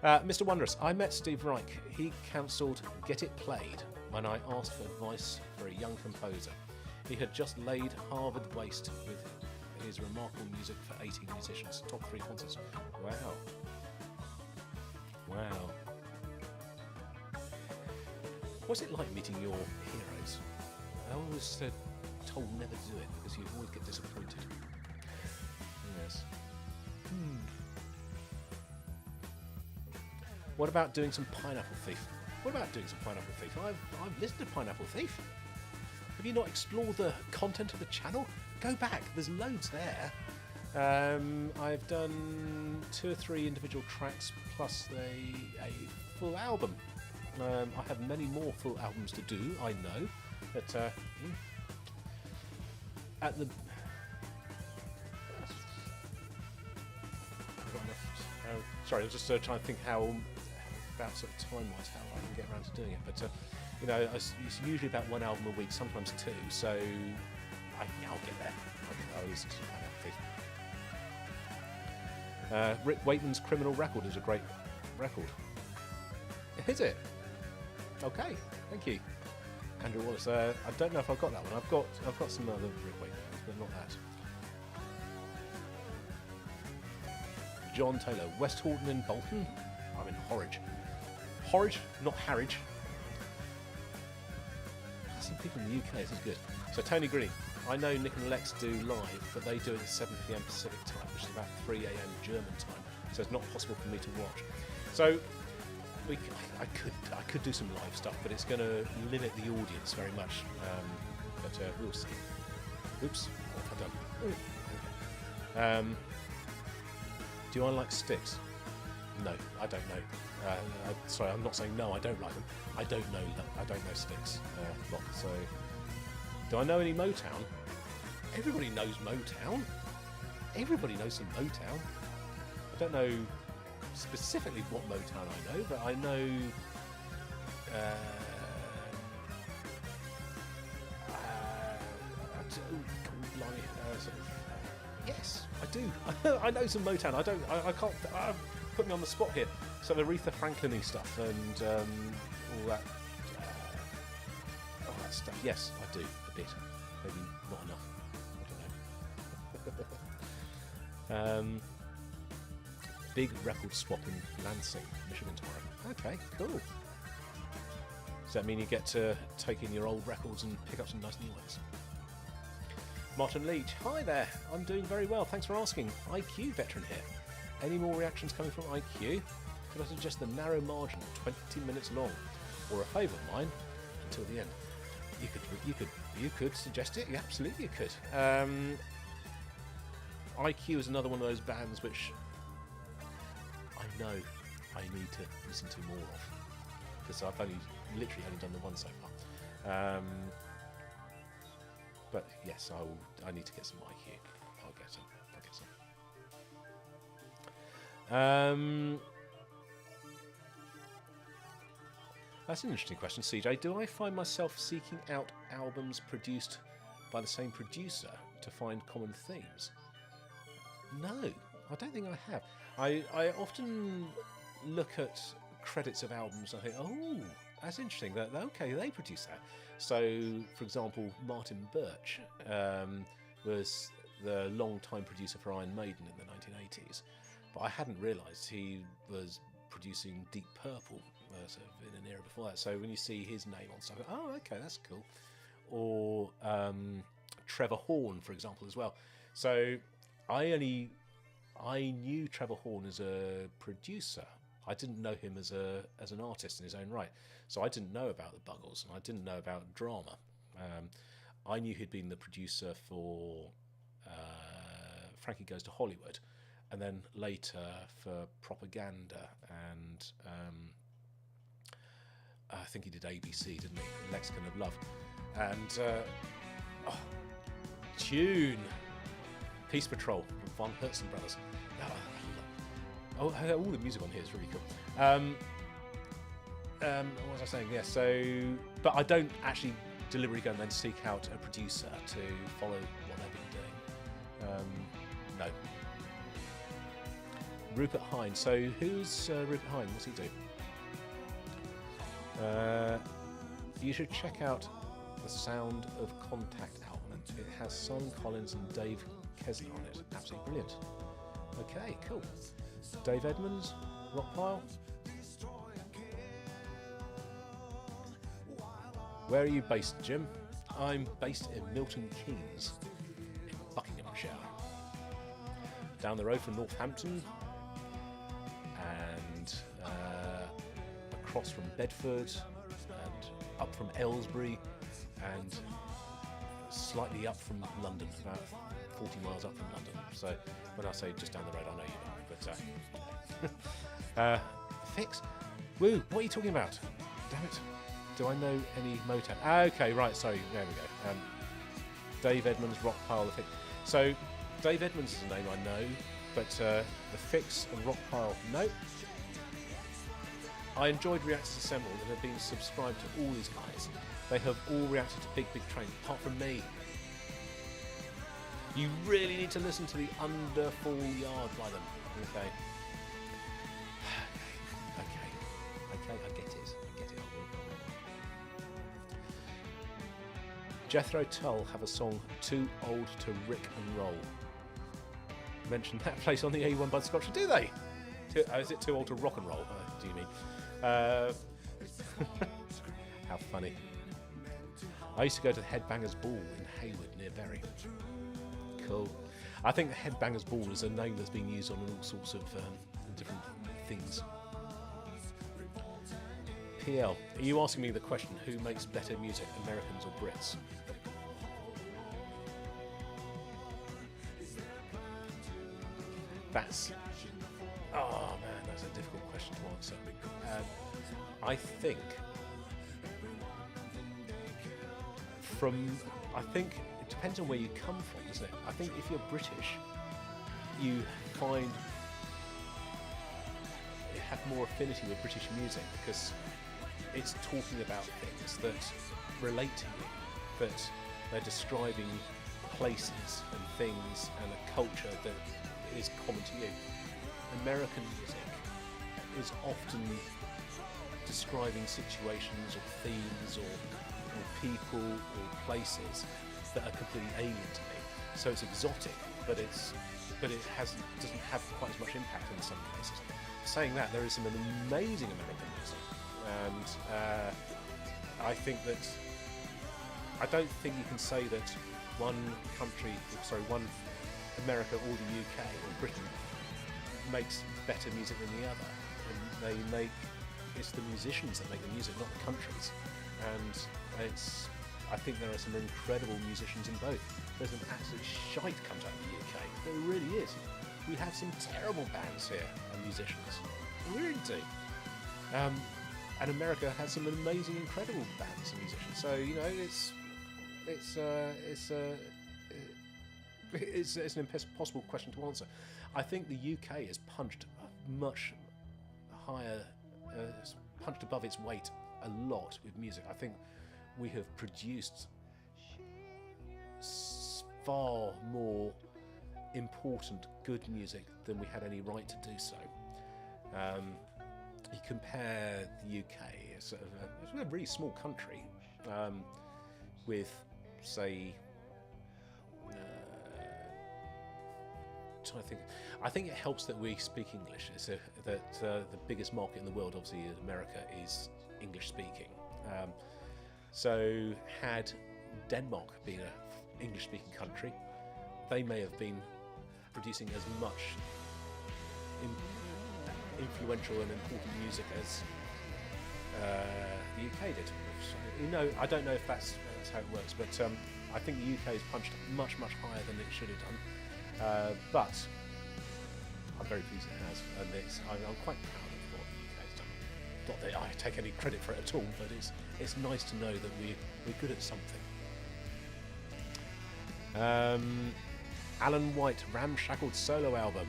Mr. Wondrous, I met Steve Reich. He cancelled Get It Played when I asked for advice for a young composer. He had just laid Harvard waste with his remarkable music for 18 musicians. Top 3 concerts. Wow. Wow. What's it like meeting your heroes? I always told never to do it because you always get disappointed. Yes. What about doing some Pineapple Thief? What about doing some Pineapple Thief? I've listened to Pineapple Thief. Have you not explored the content of the channel? Go back, there's loads there. I've done 2 or 3 individual tracks plus a full album. I have many more full albums to do, I know. But at the... sorry, I was just trying to think how... about sort of time-wise how I can get around to doing it, but you know, it's usually about 1 album a week, sometimes 2. So I'll get there. I'll listen to Pineapple Thief. Rick Waitman's Criminal Record is a great record. Is it? Okay, thank you, Andrew Wallace. I don't know if I've got that one. I've got some other Rick Waitman, but not that. John Taylor, West Horton in Bolton. I'm in Horridge. Horridge, not Harwich. Some people in the UK, this is good. So Tony Green, I know Nick and Lex do live, but they do it at 7 PM Pacific time, which is about 3 AM German time. So it's not possible for me to watch. So I could do some live stuff, but it's going to limit the audience very much. But we'll see. Oops, what have I done? Do I like sticks? No, I don't know. Sorry, I'm not saying no, I don't like them. I don't know sticks. So, do I know any Motown? Everybody knows Motown. Everybody knows some Motown. I don't know specifically what Motown I know, but I know. Yes, I do. I know some Motown. I can't. Put me on the spot here. Some Aretha Franklin-y stuff and all that stuff. Yes, I do a bit. Maybe not enough. I don't know. Big record swap in Lansing, Michigan tomorrow. Okay, cool. Does that mean you get to take in your old records and pick up some nice new ones? Martin Leach, hi there. I'm doing very well. Thanks for asking. IQ veteran here. Any more reactions coming from IQ? Could I suggest the narrow margin, 20 minutes long, or a favour of mine until the end? You could suggest it. Yeah, absolutely, you could. IQ is another one of those bands which I know I need to listen to more of because I've literally only done the one so far. But yes, I need to get some IQ. I'll get some. That's an interesting question, CJ. Do I find myself seeking out albums produced by the same producer to find common themes? No, I don't think I have. I often look at credits of albums and I think, oh, that's interesting. Okay, they produced that. So, for example, Martin Birch was the long-time producer for Iron Maiden in the 1980s. But I hadn't realised he was producing Deep Purple, sort of in an era before that. So when you see his name on stuff, oh, okay, that's cool. Or Trevor Horn, for example, as well. So I knew Trevor Horn as a producer. I didn't know him as an artist in his own right. So I didn't know about the Buggles, and I didn't know about Drama. I knew he'd been the producer for Frankie Goes to Hollywood, and then later for Propaganda, and I think he did ABC, didn't he? Lexicon of Love. And Tune, Peace Patrol from Von Hertzen Brothers. All the music on here is really cool. What was I saying? Yeah, so, but I don't actually deliberately go and then seek out a producer to follow what they've been doing. No. Rupert Hine. So who's Rupert Hine? What's he do? You should check out the Sound of Contact album. It has Simon Collins and Dave Kesner on it. Absolutely brilliant. Okay, cool. Dave Edmunds, Rockpile. Where are you based, Jim? I'm based in Milton Keynes, in Buckinghamshire. Down the road from Northampton, and across from Bedford, and up from Aylesbury, and slightly up from London, about 40 miles up from London. So when I say just down the road, I know you know. But Fix? Woo, what are you talking about? Damn it. Do I know any Motown? Okay, right, sorry, there we go. Dave Edmunds, Rockpile, The Fix. So, Dave Edmunds is a name I know, but The Fix and Rockpile, no. I enjoyed Reactors Assembled and have been subscribed to all these guys. They have all reacted to Big Big Train, apart from me. You really need to listen to the Under Full Yard by them. Okay. Okay, I get it. Jethro Tull have a song Too Old to Rick and Roll. Mention that place on the A1 Bud Scotch, do they? Is it Too Old to Rock and Roll? Do you mean? How funny. I used to go to the Headbangers Ball in Hayward near Bury. Cool. I think the Headbangers Ball is a name that's been used on all sorts of different things. PL, are you asking me the question, who makes better music, Americans or Brits? Oh man, that's a difficult question to answer. I think it depends on where you come from, doesn't it? I think if you're British, you have more affinity with British music because it's talking about things that relate to you, that they're describing places and things and a culture that is common to you. American music is often describing situations or themes or people or places that are completely alien to me. So it's exotic, but it doesn't have quite as much impact in some cases. Saying that, there is some amazing American music, and I don't think you can say that one America or the UK or Britain makes better music than the other. And it's the musicians that make the music, not the countries. And I think there are some incredible musicians in both. There's an absolute shite comes out of the UK. There really is. We have some terrible bands here and musicians. We really do. And America has some amazing, incredible bands and musicians. So it's an impossible question to answer. I think the UK has punched much higher, punched above its weight a lot with music. I think we have produced far more important, good music than we had any right to do so. You compare the UK, it's a really small country, with, say, trying to think. I think it helps that we speak English. That the biggest market in the world, obviously in America, is English speaking. So had Denmark been an English speaking country, they may have been producing as much influential and important music as the UK did. So, I don't know if that's how it works, but I think the UK has punched much higher than it should have done. But I'm very pleased it has, and I'm quite proud of what the UK has done. Not that I take any credit for it at all, but it's nice to know that we're good at something. Alan White, Ramshackled solo album.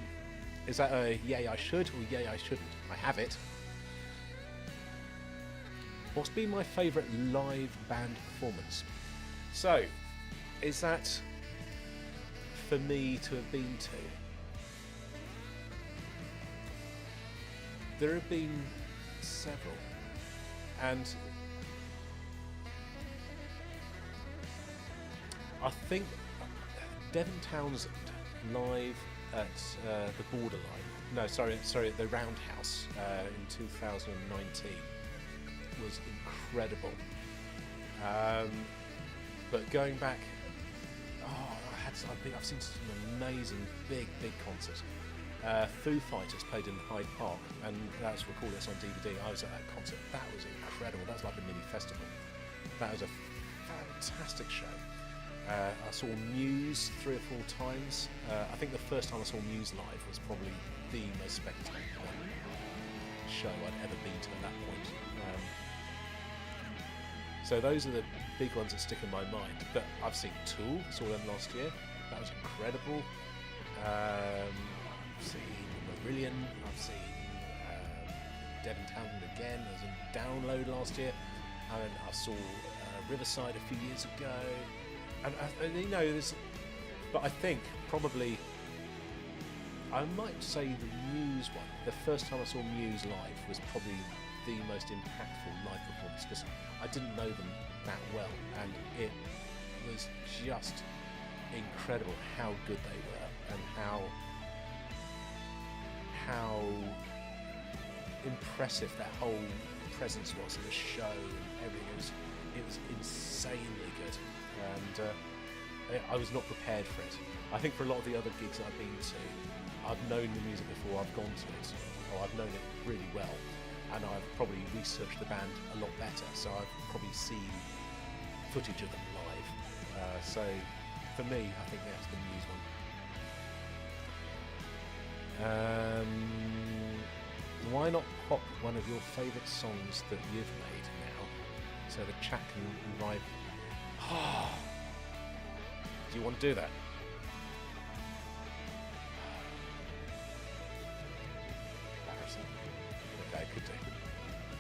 Is that a yay I should or yay I shouldn't? I have it. What's been my favourite live band performance? So, is that for me to have been to? There have been several, and I think Devon Townsend live at the Borderline. No, sorry, the Roundhouse in 2019 was incredible. But going back, I've seen some amazing big concerts. Foo Fighters played in Hyde Park, and that's recorded on DVD. I was at that concert. That was incredible. That was like a mini festival. That was a fantastic show. I saw Muse 3 or 4 times. I think the first time I saw Muse live was probably the most spectacular show I'd ever been to at that point. So those are the big ones that stick in my mind. But I've seen Tool, saw them last year. That was incredible. I've seen Marillion. I've seen Devon Townsend again as a download last year. And I saw Riverside a few years ago. And but I think probably I might say the Muse one. The first time I saw Muse live was probably the most impactful live performance because I didn't know them that well, and it was just incredible how good they were and how impressive that whole presence was in the show and everything. It was insanely good. And I was not prepared for it. I think for a lot of the other gigs I've been to, I've known the music before, I've gone to it, or I've known it really well, and I've probably researched the band a lot better, so I've probably seen footage of them live. So for me, I think that's the Muse one. Why not pop one of your favourite songs that you've made now, so the chat can vibe? Do you want to do that? Embarrassing. Okay, I could do.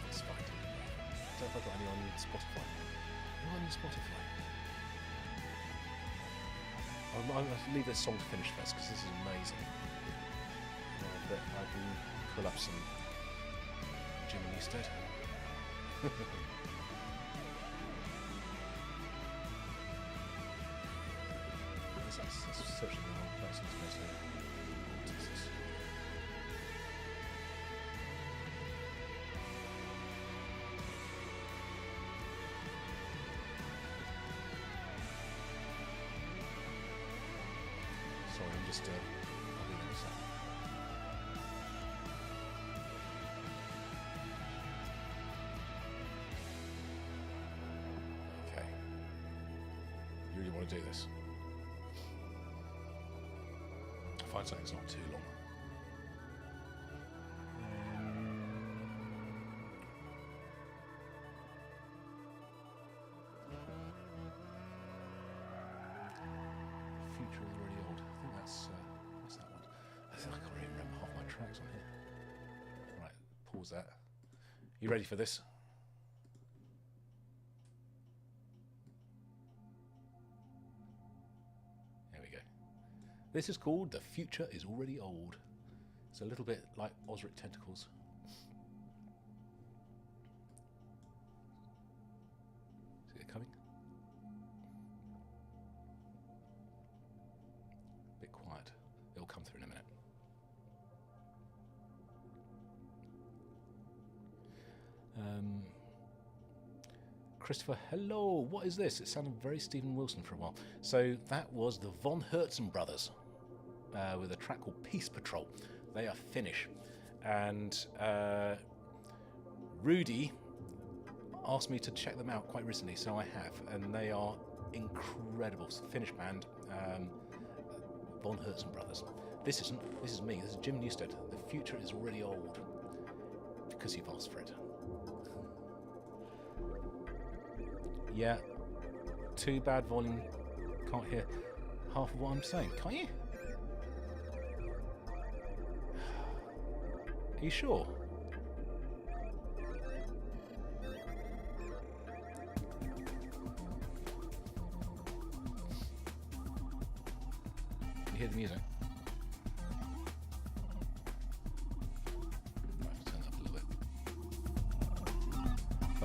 It's fine. I don't know if I've got any on Spotify. Anyone on Spotify? I'll leave this song to finish first because this is amazing. But I can pull up some Jimmy Newstead. That's searching the wrong place. I'm supposed to. What is this? Sorry, I'm just. I'll be there in a second. Okay. You really want to do this? Find something that's not too long. Future is already old. I think that's that one. I can't really remember half my tracks on here. Right, pause that. You ready for this? This is called The Future is Already Old. It's a little bit like Osric Tentacles. Is it coming? A bit quiet. It'll come through in a minute. Christopher, hello. What is this? It sounded very Stephen Wilson for a while. So that was the Von Herzen brothers with a track called Peace Patrol. They are Finnish. And Rudy asked me to check them out quite recently, so I have. And they are incredible. It's a Finnish band, Von Herzen brothers. This isn't. This is me. This is Jim Newstead. The future is really old because you've asked for it. Yeah. Too bad volume. Can't hear half of what I'm saying. Can't you? Are you sure? You hear the music?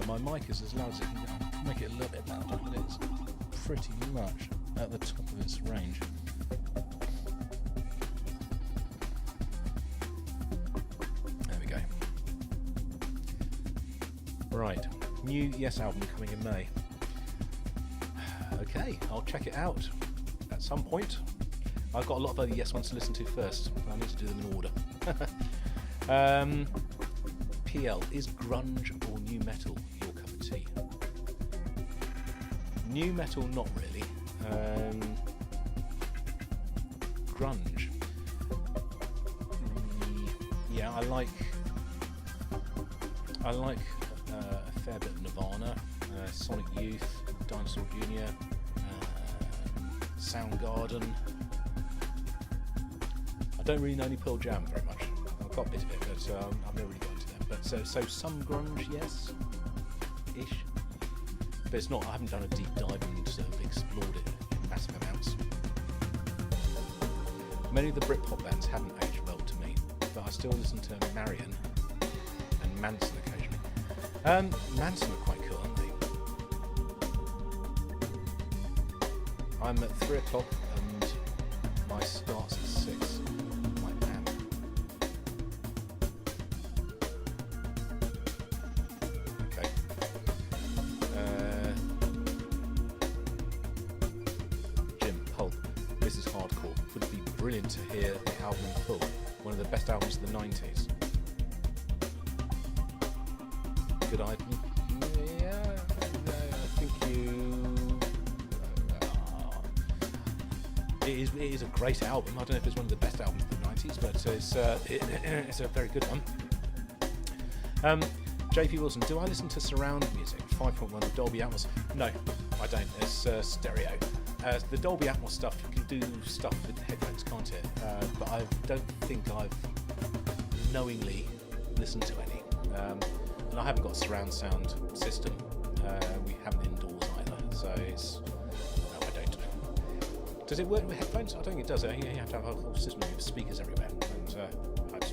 My mic is as loud as it can go. Make it a little bit louder, but it's pretty much at the top of its range. There we go. Right, new Yes album coming in May. Okay, I'll check it out at some point. I've got a lot of other Yes ones to listen to first. I need to do them in order. PL, is grunge or new metal your cup of tea? New metal, not really. Grunge. Yeah, I like a fair bit of Nirvana, Sonic Youth, Dinosaur Jr., Soundgarden. I don't really know any Pearl Jam very much. I've got a bit of it, but I've never really got into them. But so some grunge, yes, ish. But it's not. I haven't done a deep dive and sort of explored it in massive amounts. Many of the Britpop bands haven't aged well to me, but I still listen to Marion and Manson occasionally. Manson are quite cool, aren't they? I'm at 3 o'clock and my start's at 6. My man. Okay. Jim, Pulp. This is hardcore. Would it be brilliant to hear the album in full? One of the best albums of the 90s. Good idea. Yeah, I think you. It is a great album. I don't know if it's one of the best albums of the 90s, but it's a very good one. JP Wilson, do I listen to surround music? 5.1 Dolby Atmos? No, I don't. It's stereo. The Dolby Atmos stuff, you can do stuff with headphones, can't it? But I don't think I've knowingly listened to any. And I haven't got a surround sound system. We haven't indoors either, so it's... No, I don't. Does it work with headphones? I don't think it does. You have to have a whole system of speakers everywhere, and that's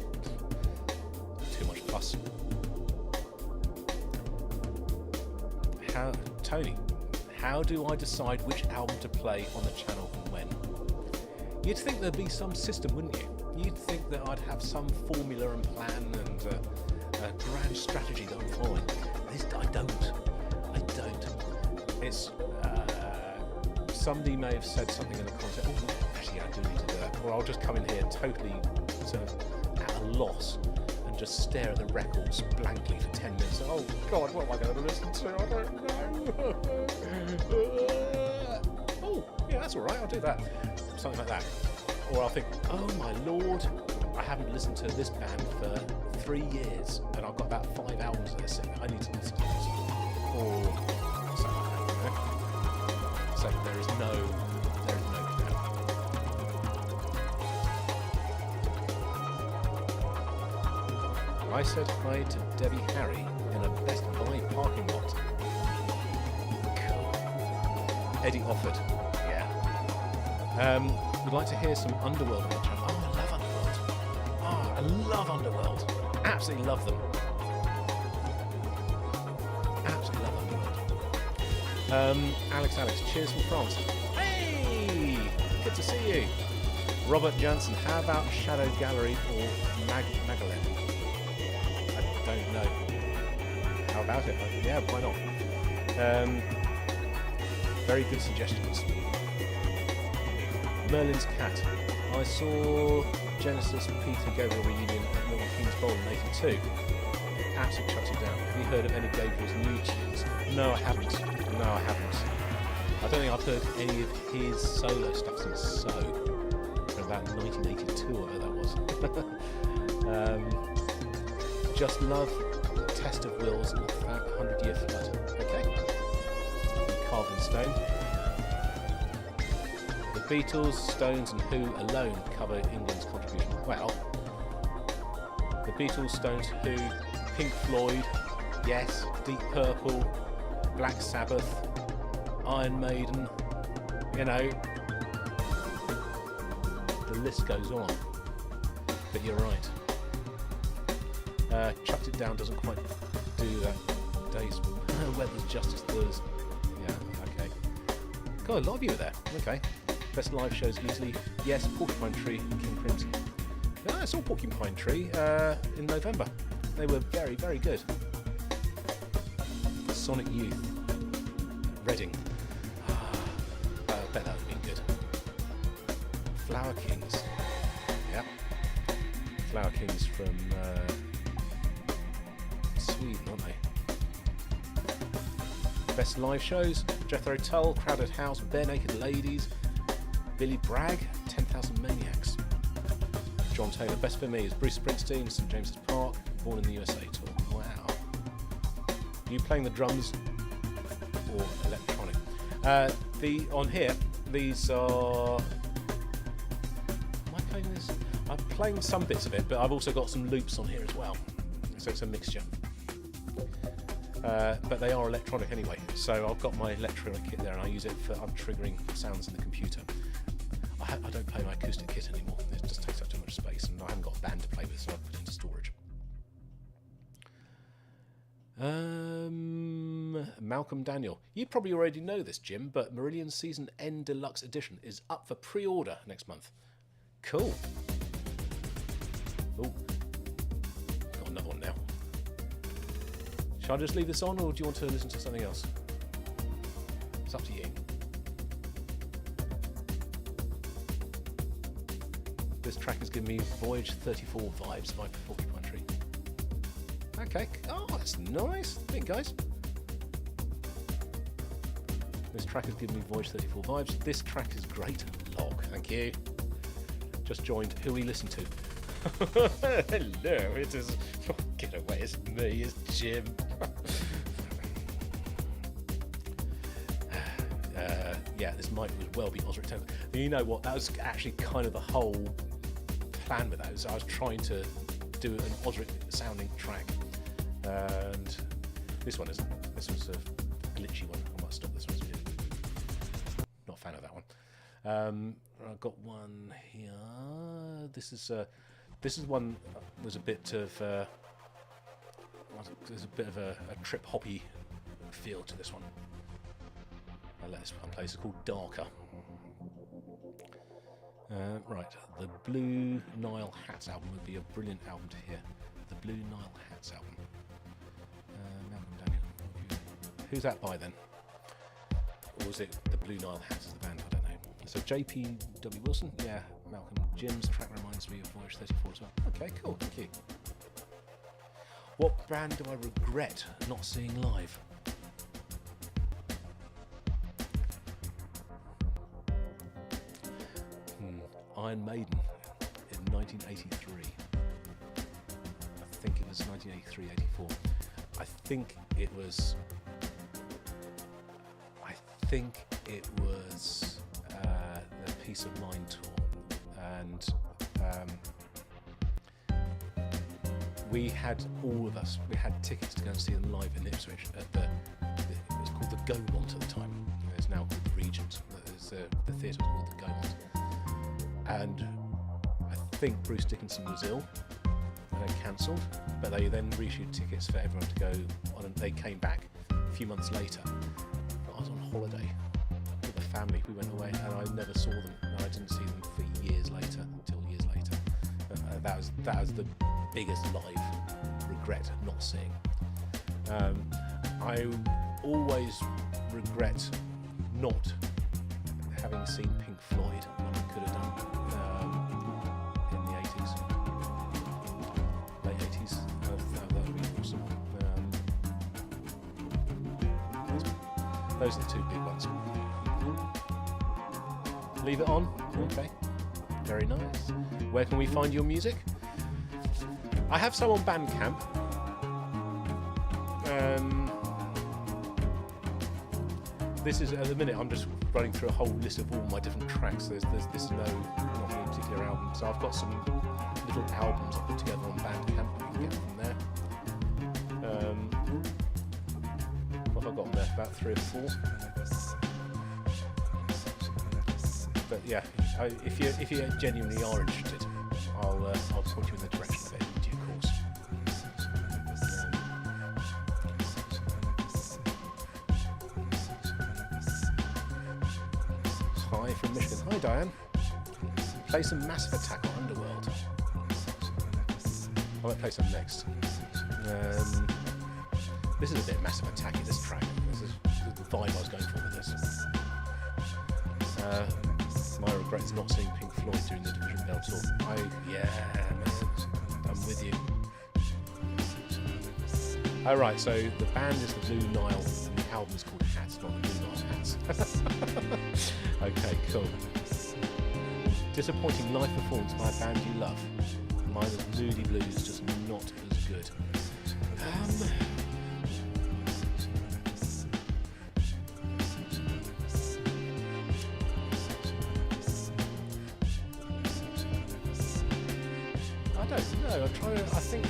too much fuss. Tony, how do I decide which album to play on the channel and when? You'd think there'd be some system, wouldn't you? You'd think that I'd have some formula and plan and a grand strategy that I'm following. I don't. It's somebody may have said something in the comments. Oh, actually, I do need to do that. Or I'll just come in here totally sort of at a loss and just stare at the records blankly for 10 minutes. Oh God, what am I going to listen to? I don't know. Oh, yeah, that's all right. I'll do that. Something like that. Or I'll think, oh my Lord, I haven't listened to this band for 3 years, and I've got about 5 albums of this thing. I need to listen to this. Or something like that, you know? So there is no doubt. I said hi to Debbie Harry in a Best Buy parking lot. Cool. Eddie Offord. Yeah. Would like to hear some Underworld on the channel. Oh, I love Underworld. Oh, I love Underworld. Absolutely love them. Absolutely love Underworld. Alex, cheers from France. Hey! Good to see you. Robert Johnson, how about Shadow Gallery or Magdalene? I don't know. How about it? Yeah, why not? Very good suggestions. Merlin's Cat. I saw Genesis and Peter Gabriel reunion at Milton Keynes Bowl in '82. Absolutely chucked it down. Have you heard of any Gabriel's new tunes? No, I haven't. I don't think I've heard any of his solo stuff since So, from about 1982 or whatever that was. Just Love, Test of Wills, and 100 Year Flood. Okay. Carved in Stone. The Beatles, Stones, and Who alone cover England's contribution. Well, the Beatles, Stones, Who, Pink Floyd, yes, Deep Purple, Black Sabbath, Iron Maiden, you know, the list goes on. But you're right. Chucked It Down doesn't quite do that. Days Weather's Justice Thursday. Yeah, okay. God, a lot of you were there. Okay. Best live shows easily. Yes, Porcupine Tree and King Crimson. Yeah, I saw Porcupine Tree in November. They were very, very good. Sonic Youth. Reading. I bet that would have been good. Flower Kings. Yeah. Flower Kings from Sweden, aren't they? Best live shows. Jethro Tull, Crowded House, Bare Naked Ladies, Billy Bragg, 10,000 Maniacs. John Taylor. Best for me is Bruce Springsteen, St James's Park, Born in the USA tour. Wow. You playing the drums or electronic? On here, these are. Am I playing this? I'm playing some bits of it, but I've also got some loops on here as well, so it's a mixture. But they are electronic anyway, so I've got my electronic kit there, and I use it for triggering sounds in the computer. I don't play my acoustic kit anymore; it just takes up too much space, and I haven't got a band to play with, so I put it into storage. Malcolm Daniel. You probably already know this, Jim, but Marillion Season End Deluxe Edition is up for pre-order next month. Cool. Oh, got another one now. Shall I just leave this on, or do you want to listen to something else? It's up to you. This track is giving me Voyage 34 vibes by Porcupine Tree. Okay, oh, that's nice. Think, guys. This track is giving me Voyage 34 vibes. This track is great. Log, thank you. Just joined. Who we listen to? Hello, it is. Get away, it's me, it's Jim. Yeah, this might well be Osric Temple. You know what? That was actually kind of the whole plan with those. I was trying to do an Osric sounding track, and this one isn't. This was a glitchy one. I might stop this one. Not a fan of that one. I've got one here. This is one. Was a bit of. There's a bit of a trip hoppy feel to this one. I'll let this one play. It's called Darker. Right, the Blue Nile Hats album would be a brilliant album to hear. The Blue Nile Hats album. Malcolm Daniel. Who's that by then? Or was it the Blue Nile Hats as the band? I don't know. So J.P.W. Wilson? Yeah, Malcolm. Jim's track reminds me of Voyage 34 as well. Okay, cool, thank you. What band do I regret not seeing live? Iron Maiden in 1983. I think it was 1983, 84. I think it was the Peace of Mind tour, and we had tickets to go and see them live in Ipswich at it was called the Gaumont at the time. It's now called the Regent. The theatre was called the Gaumont. And I think Bruce Dickinson was ill and cancelled, but they then reissued tickets for everyone to go on, and they came back a few months later. I was on holiday with the family. We went away, and I never saw them. And I didn't see them for years later. That was the biggest live regret not seeing. I always regret not having seen Pink Floyd when I could have done in the 80s, late 80s. That would be awesome. Those are the two big ones. Leave it on. Okay. Very nice. Where can we find your music? I have some on Bandcamp. This is, at the minute, I'm just running through a whole list of all my different tracks. There's nothing in particular album. So I've got some little albums I put together on Bandcamp. You can get from there. What have I got on there? About 3 or 4. But yeah, if you genuinely are interested, I'll point you in the direction of it in due course. Hi from Michigan. Hi Diane. Play some Massive Attack or Underworld. I might play some next. This is a bit Massive Attack-y, this track. This is the vibe I was going for with this. My regret is not seeing Pink Floyd during the Division Bell tour. Yeah, man, I'm with you. Alright, so the band is the Blue Nile and the album is called Hats, not the Blue Nile Hats. Okay, cool. Disappointing live performance by a band you love. Mine is Moody Blues, just not as good. I don't know. I think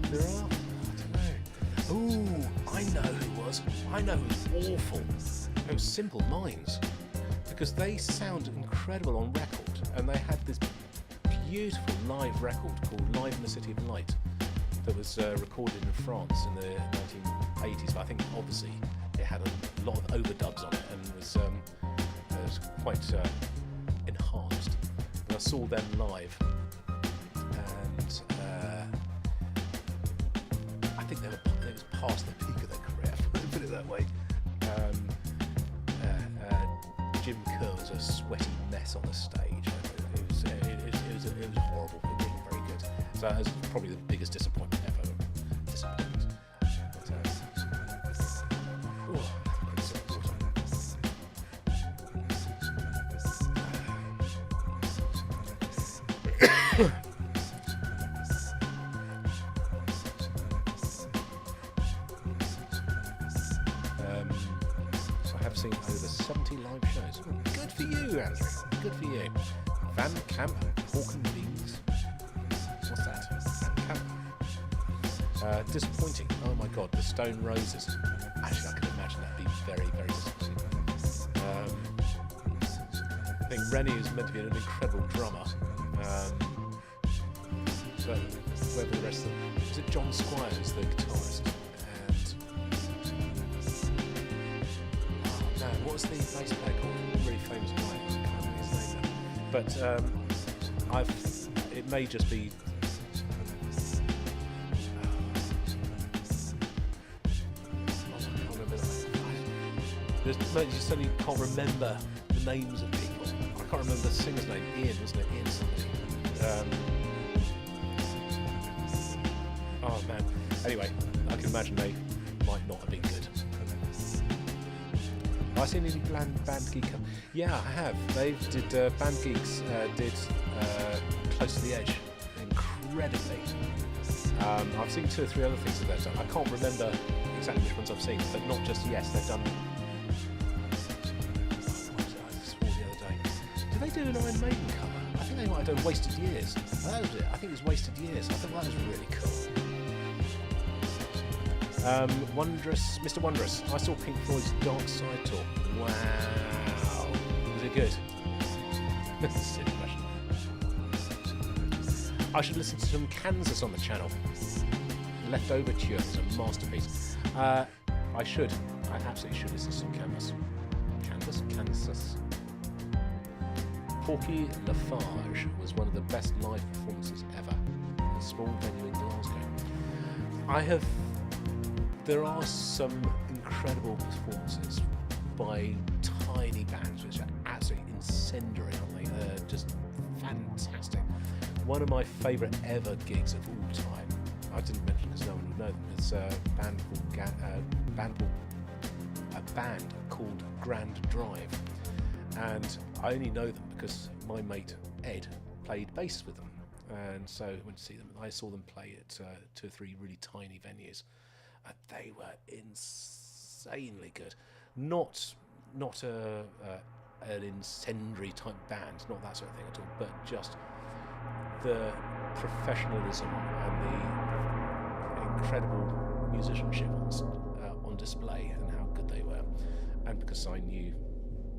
there are. I don't know. Ooh, I know who it was. I know who was awful. It was Simple Minds, because they sound incredible on record, and they had this beautiful live record called Live in the City of Light that was recorded in France in the 1980s. But I think obviously it had a lot of overdubs on it and was quite enhanced. And I saw them live, and I think it was past the peak of their career, put it that way. Jim Kerr was a sweaty mess on the stage. It was horrible. It wasn't very good. So that was probably the biggest disappointment ever. Seen over 70 live shows. Oh, good for you, Andrew. Good for you. Van Camp, Pork and Beans. What's that? Van Camp. Disappointing. Oh my god, the Stone Roses. Actually, I can imagine that'd be very, very disappointing. I think Rennie is meant to be an incredible drummer. But whoever the rest of them. Is it John Squire who's the guitarist? What was the bass player called? A really famous guy. I can't remember his name now. But it may just be. I can't remember. You suddenly can't remember the names of people. I can't remember the singer's name. Ian, wasn't it? Ian somebody. Oh man. Anyway, I can imagine they might not have been good. Have I seen any band geek? Yeah, I have. They did Band Geeks did Close to the Edge incredibly. I've seen 2 or 3 other things that they've done. I can't remember exactly which ones I've seen, but not just Yes. They've done. What was it I swore the other day? Did they do an Iron Maiden cover? I think they might have done Wasted Years. That was it. I think it was Wasted Years. I thought that was really cool. Wondrous, Mr. Wondrous. I saw Pink Floyd's Dark Side tour. Wow. Was it good? Silly question. I should listen to some Kansas on the channel. Leftover Tune is a masterpiece. I should. I absolutely should listen to some Kansas. Kansas. Porky Lafarge was one of the best live performances ever. A small venue in Glasgow. There are some incredible performances by tiny bands which are absolutely incendiary, aren't they? They're just fantastic. One of my favourite ever gigs of all time, I didn't mention because no one would know them, it's a band called Grand Drive. And I only know them because my mate Ed played bass with them. And so I went to see them. I saw them play at 2 or 3 really tiny venues. They were insanely good. Not an incendiary type band, not that sort of thing at all, but just the professionalism and the incredible musicianship on display and how good they were. And because I knew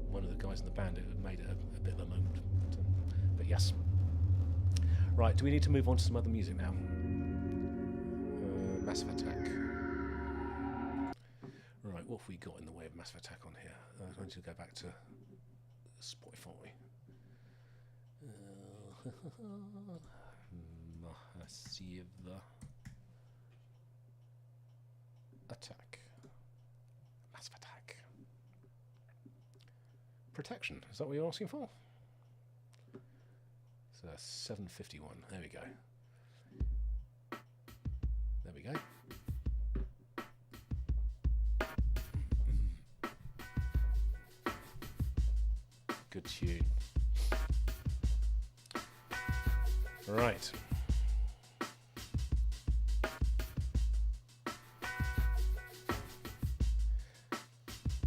one of the guys in the band, it made it a bit of a moment. But yes. Right, do we need to move on to some other music now? Massive Attack. Right, what have we got in the way of Massive Attack on here? I need to go back to Spotify. Massive Attack. Massive Attack. Protection, is that what you're asking for? So 7:51, there we go. There we go. Good tune. Right.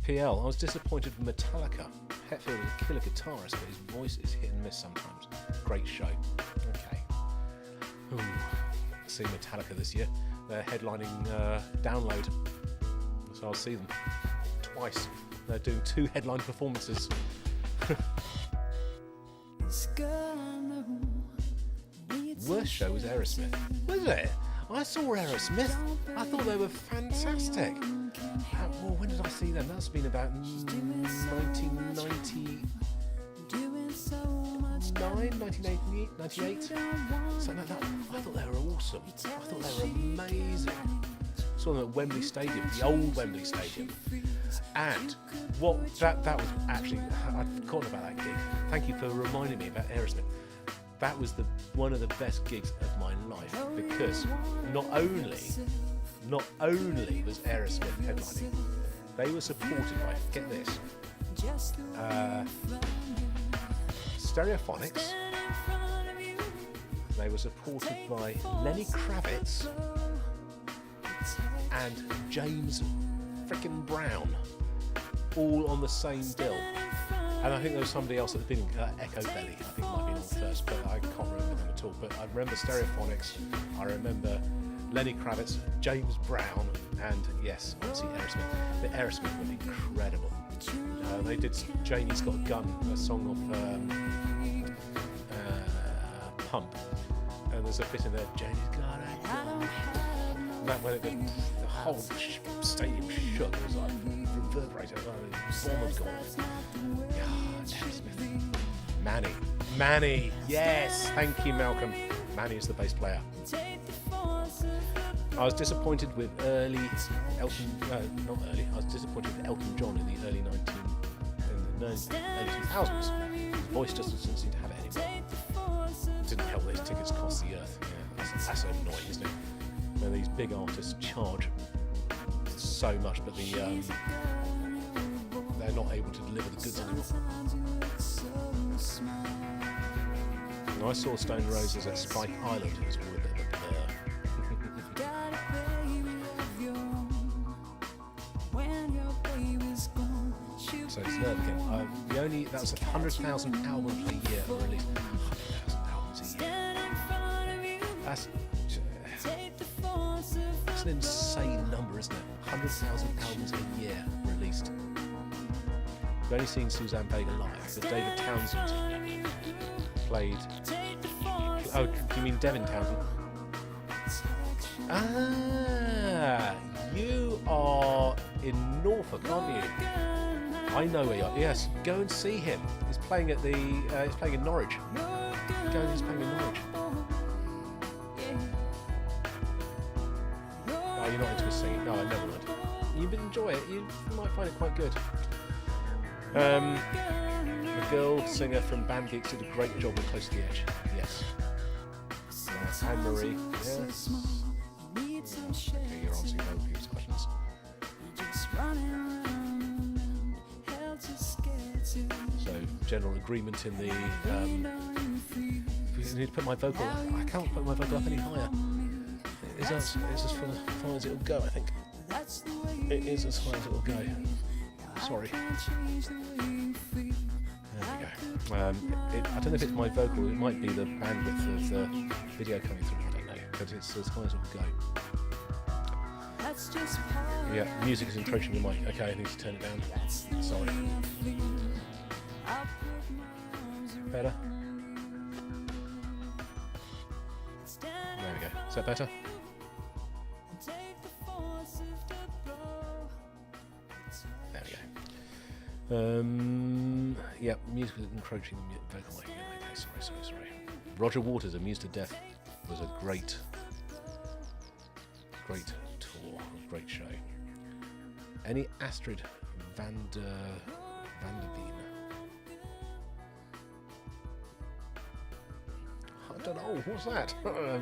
PL, I was disappointed with Metallica. Hetfield is a killer guitarist, but his voice is hit and miss sometimes. Great show. Okay. Ooh. See Metallica this year. They're headlining Download. So I'll see them twice. They're doing 2 headline performances. Worst show was Aerosmith. Was it? I saw Aerosmith. I thought they were fantastic. Well, when did I see them? That's been about 1999, 1998. Something like that. I thought they were awesome. I thought they were amazing. Saw them at Wembley Stadium, the old Wembley Stadium. And what that was actually, I'd forgotten about that gig. Thank you for reminding me about Aerosmith. That was one of the best gigs of my life, because not only was Aerosmith headlining, they were supported by, get this, Stereophonics. They were supported by Lenny Kravitz and James frickin' Brown, all on the same bill. And I think there was somebody else at the beginning, Echo Belly, I think might have been on first, but I can't remember them at all. But I remember Stereophonics, I remember Lenny Kravitz, James Brown, and yes, obviously Aerosmith. The Aerosmith were incredible. They did Janie's Got a Gun, a song of Pump, and there's a bit in there, Janie's Got a Gun. And that when the whole stadium shook, it was like reverberated, like a bomb had gone. Yeah, Aerosmith. Manny, yes, thank you, Malcolm. Manny is the bass player. I was disappointed with I was disappointed with Elton John in the early 2000s. His voice just doesn't seem to have it anymore. Didn't help that his tickets cost the earth. Yeah, that's annoying, isn't it? When these big artists charge so much, but they're not able to deliver the goods anymore. And I saw Stone Roses at Spike Island. It was all a bit of a blur. So it's nerve again. That was 100,000 albums a year released. 100,000 albums a year. That's an insane number, isn't it? 100,000 albums a year released. I've only seen Suzanne Vega live, but David Townsend played. Oh, do you mean Devin Townsend? Ah, you are in Norfolk, aren't you? I know where you are. Yes, go and see him. He's playing at he's playing in Norwich. He's playing in Norwich. you're not into his singing. No, never mind. You would enjoy it. You might find it quite good. The girl singer from Band Geeks did a great job with Close to the Edge. Yes. Anne-Marie. Yes. Okay, you're answering other people's questions. So, general agreement in the... you need to put my vocal... I can't put my vocal up any higher. It's as far as it'll go, I think. It is as high as it'll go. Sorry. There we go. I don't know if it's my vocal, it might be the bandwidth of the video coming through, I don't know. But it's as high as it'll go. Yeah, music is encroaching the mic. Okay, I need to turn it down. Sorry. Better? There we go. Is that better? There we go. Yeah, music is encroaching the vocal mic. Okay, sorry. Roger Waters, Amused to Death, was a great tour, great show. Any Astrid van der Veen? I don't know, what's that?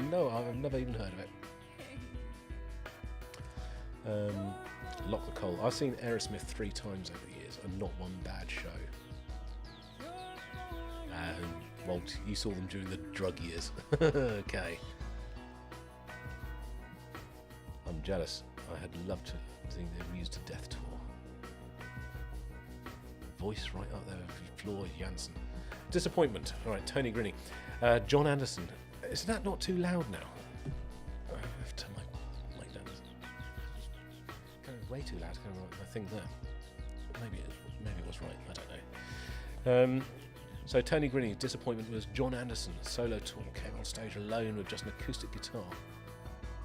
No, I've never even heard of it. Lock the Coal. I've seen Aerosmith 3 times over the years and not one bad show. Well, you saw them during the drug years. Okay. I'm jealous. I had loved to see the Amused to Death tour. Voice right up there with Floyd Jansen. Disappointment. All right, Tony Grinny. John Anderson. Is that not too loud now? I have to turn my mic down. Going way too loud. I think there. Maybe it was right. I don't know. So Tony Grinny. Disappointment was John Anderson. Solo tour, came on stage alone with just an acoustic guitar.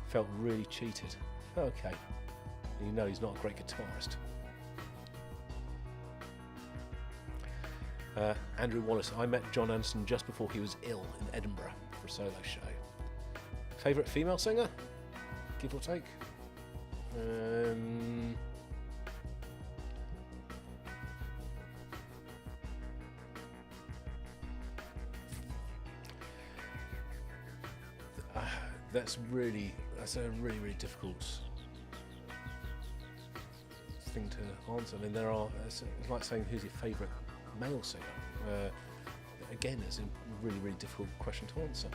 Felt really cheated. Okay. You know he's not a great guitarist. Andrew Wallace. I met John Anderson just before he was ill in Edinburgh for a solo show. Favourite female singer? Give or take? That's a really difficult thing to answer. I mean, it's like saying who's your favourite male singer. Again, it's a really difficult question to answer.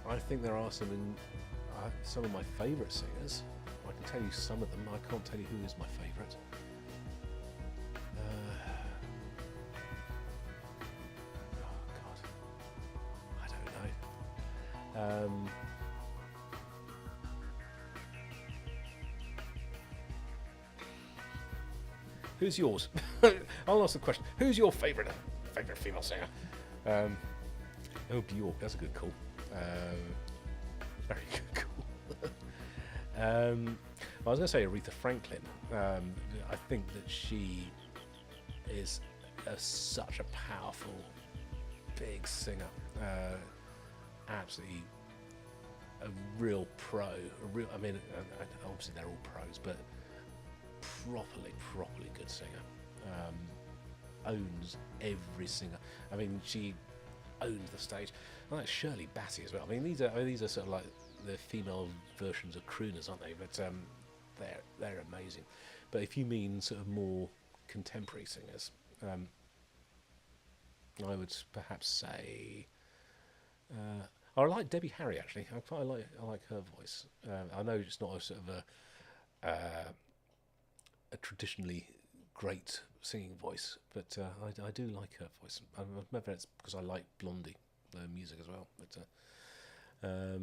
I think there are some of my favourite singers. I can tell you some of them. I can't tell you who is my favourite. Who's yours? I'll ask the question. Who's your favourite female singer? Oh, Bjork. That's a good call. Very good call. I was going to say Aretha Franklin. I think that she is such a powerful, big singer. Absolutely a real pro. I mean, obviously they're all pros, but properly good singer. Owns every singer. I mean, she owns the stage. And that's Shirley Bassey as well. I mean, these are sort of like the female versions of crooners, aren't they? But they're amazing. But if you mean sort of more contemporary singers, I would perhaps say. I like Debbie Harry actually. I like her voice. I know it's not a sort of a traditionally great singing voice, but I do like her voice. Maybe it's because I like Blondie, the music as well.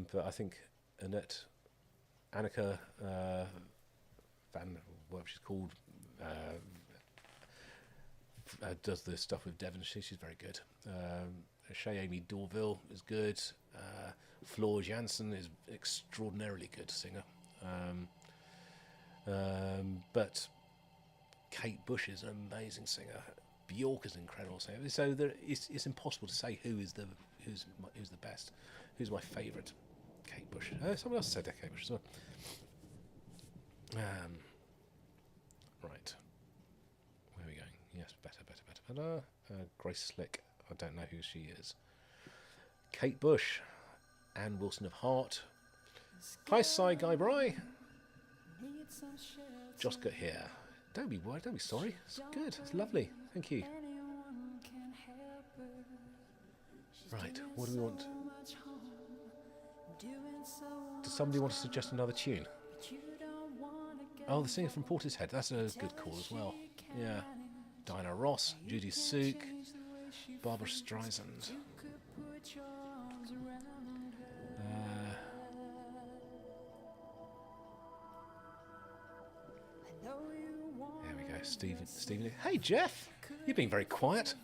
But I think Anneke van, whatever she's called, does the stuff with Devon. She's very good. Shay Amy Dorville is good. Floor Jansen is extraordinarily good singer. But Kate Bush is an amazing singer. Bjork is an incredible singer. So it's impossible to say who's the best, who's my favourite. Kate Bush. Someone else said Kate Bush as well. Right. Where are we going? Yes, better. Grace Slick. I don't know who she is. Kate Bush. Anne Wilson of Heart. Hi, Cy Guy Bry. Just got here. Don't be worried. Don't be sorry. It's good. It's lovely. Thank you. Right. What do we want? Does somebody want to suggest another tune? Oh, the singer from Portishead. That's a good call as well. Yeah. Diana Ross, Judy Suk, Barbara Streisand. There we go, Stephen. Hey, Jeff. You've been very quiet.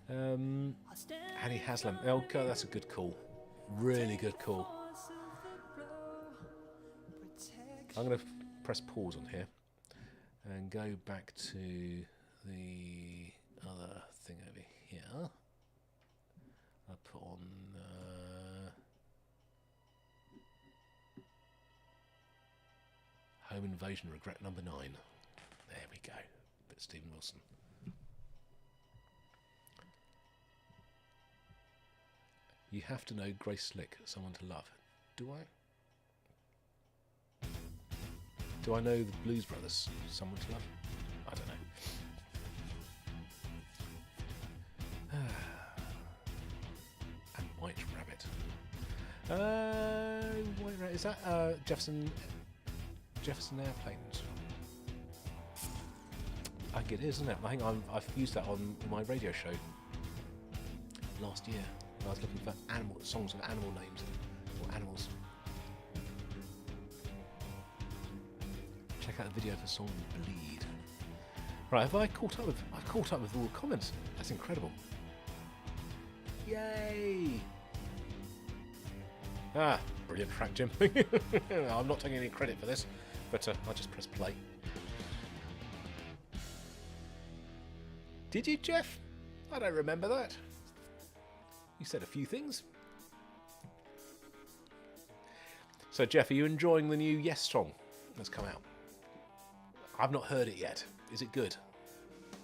Annie Haslam. Oh, God, that's a good call. Really good call. I'm going to press pause on here and go back to the other thing over here. I'll put on Home Invasion Regret number 9. There we go. Bit Stephen Wilson. You have to know Grace Slick, Someone to Love. Do I? Do I know the Blues Brothers, Someone to Love? I don't know. And White Rabbit. White Rabbit, is that Jefferson Airplanes? I think it is, isn't it? I think I've used that on my radio show last year. I was looking for songs with animal names or animals. Check out the video for the song Bleed. Right, have I caught up with all the comments? That's incredible. Yay! Ah, brilliant track, Jim. I'm not taking any credit for this, but I'll just press play. Did you, Jeff? I don't remember that. You said a few things. So, Jeff, are you enjoying the new Yes song that's come out? I've not heard it yet. Is it good?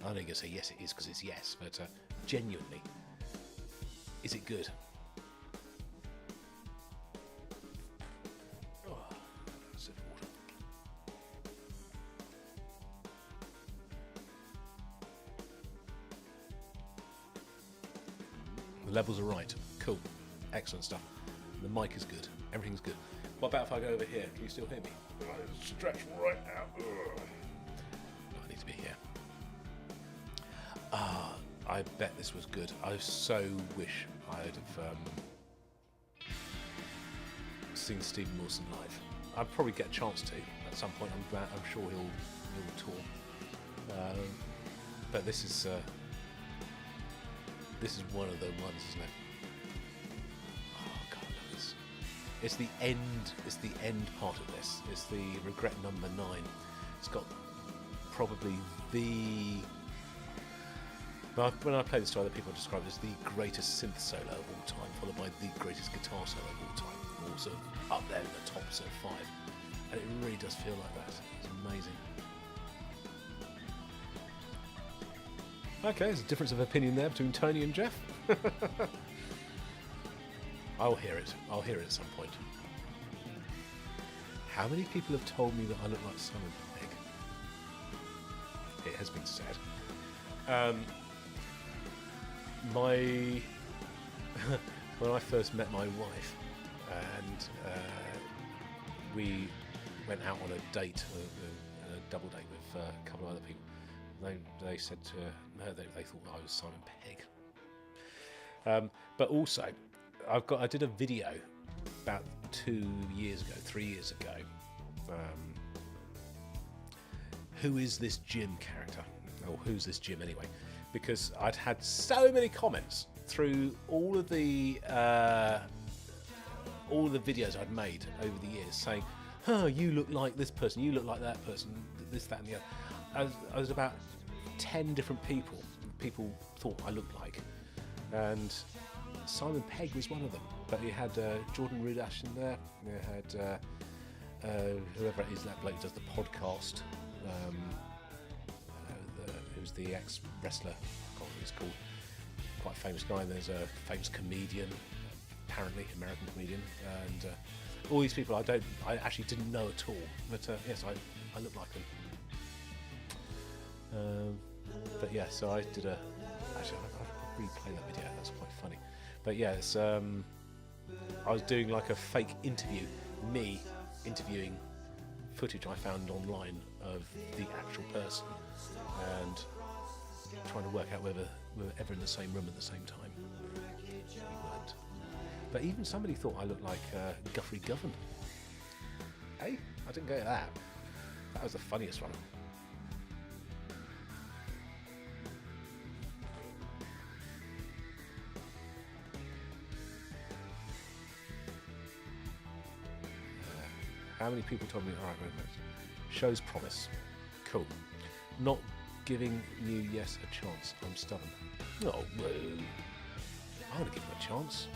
I know you're going to say yes, it is, because it's yes, but genuinely, is it good? Oh, sip of water. The levels are right. Cool. Excellent stuff. The mic is good. Everything's good. What about if I go over here? Can you still hear me? Stretch right out. I need to be here. I bet this was good. I so wish I'd have seen Stephen Wilson live. I'd probably get a chance to at some point. I'm sure he'll tour. But this is one of the ones, isn't it? Oh God, I love this. It's the end part of this. It's the regret number 9. It's got probably when I play this to other people, I describe it as the greatest synth solo of all time, followed by the greatest guitar solo of all time. All sort of up there in the top sort of 5. And it really does feel like that. It's amazing. Okay, there's a difference of opinion there between Tony and Jeff. I'll hear it. I'll hear it at some point. How many people have told me that I look like Simon Pegg? It has been said. When I first met my wife, and we went out on a date, a double date with a couple of other people, they said to her they thought I was Simon Pegg. But also, I did a video about 3 years ago. Who is this Jim character? Or who's this Jim anyway? Because I'd had so many comments through all of the videos I'd made over the years saying, "Oh, you look like this person, you look like that person, this, that, and the other." I was about 10 different people people thought I looked like, and Simon Pegg was one of them. But you had Jordan Rudash in there. You had whoever it is, that bloke who does the podcast. Who's the ex-wrestler? I can't remember what he's called. Quite a famous guy. There's a famous comedian, apparently American comedian, and all these people I actually didn't know at all. But yes, I look like them. But yeah, so I did actually I'll replay that video. That's quite funny. But yeah, it's I was doing like a fake interview, me interviewing footage I found online of the actual person, and trying to work out whether we were ever in the same room at the same time. We weren't. But even somebody thought I looked like Guthrie Govan. Hey, I didn't get that. That was the funniest one. How many people told me, alright, wait. Show's promise. Cool. Not giving New Yes a chance. I'm stubborn. Oh, whoa. I want to give them a chance.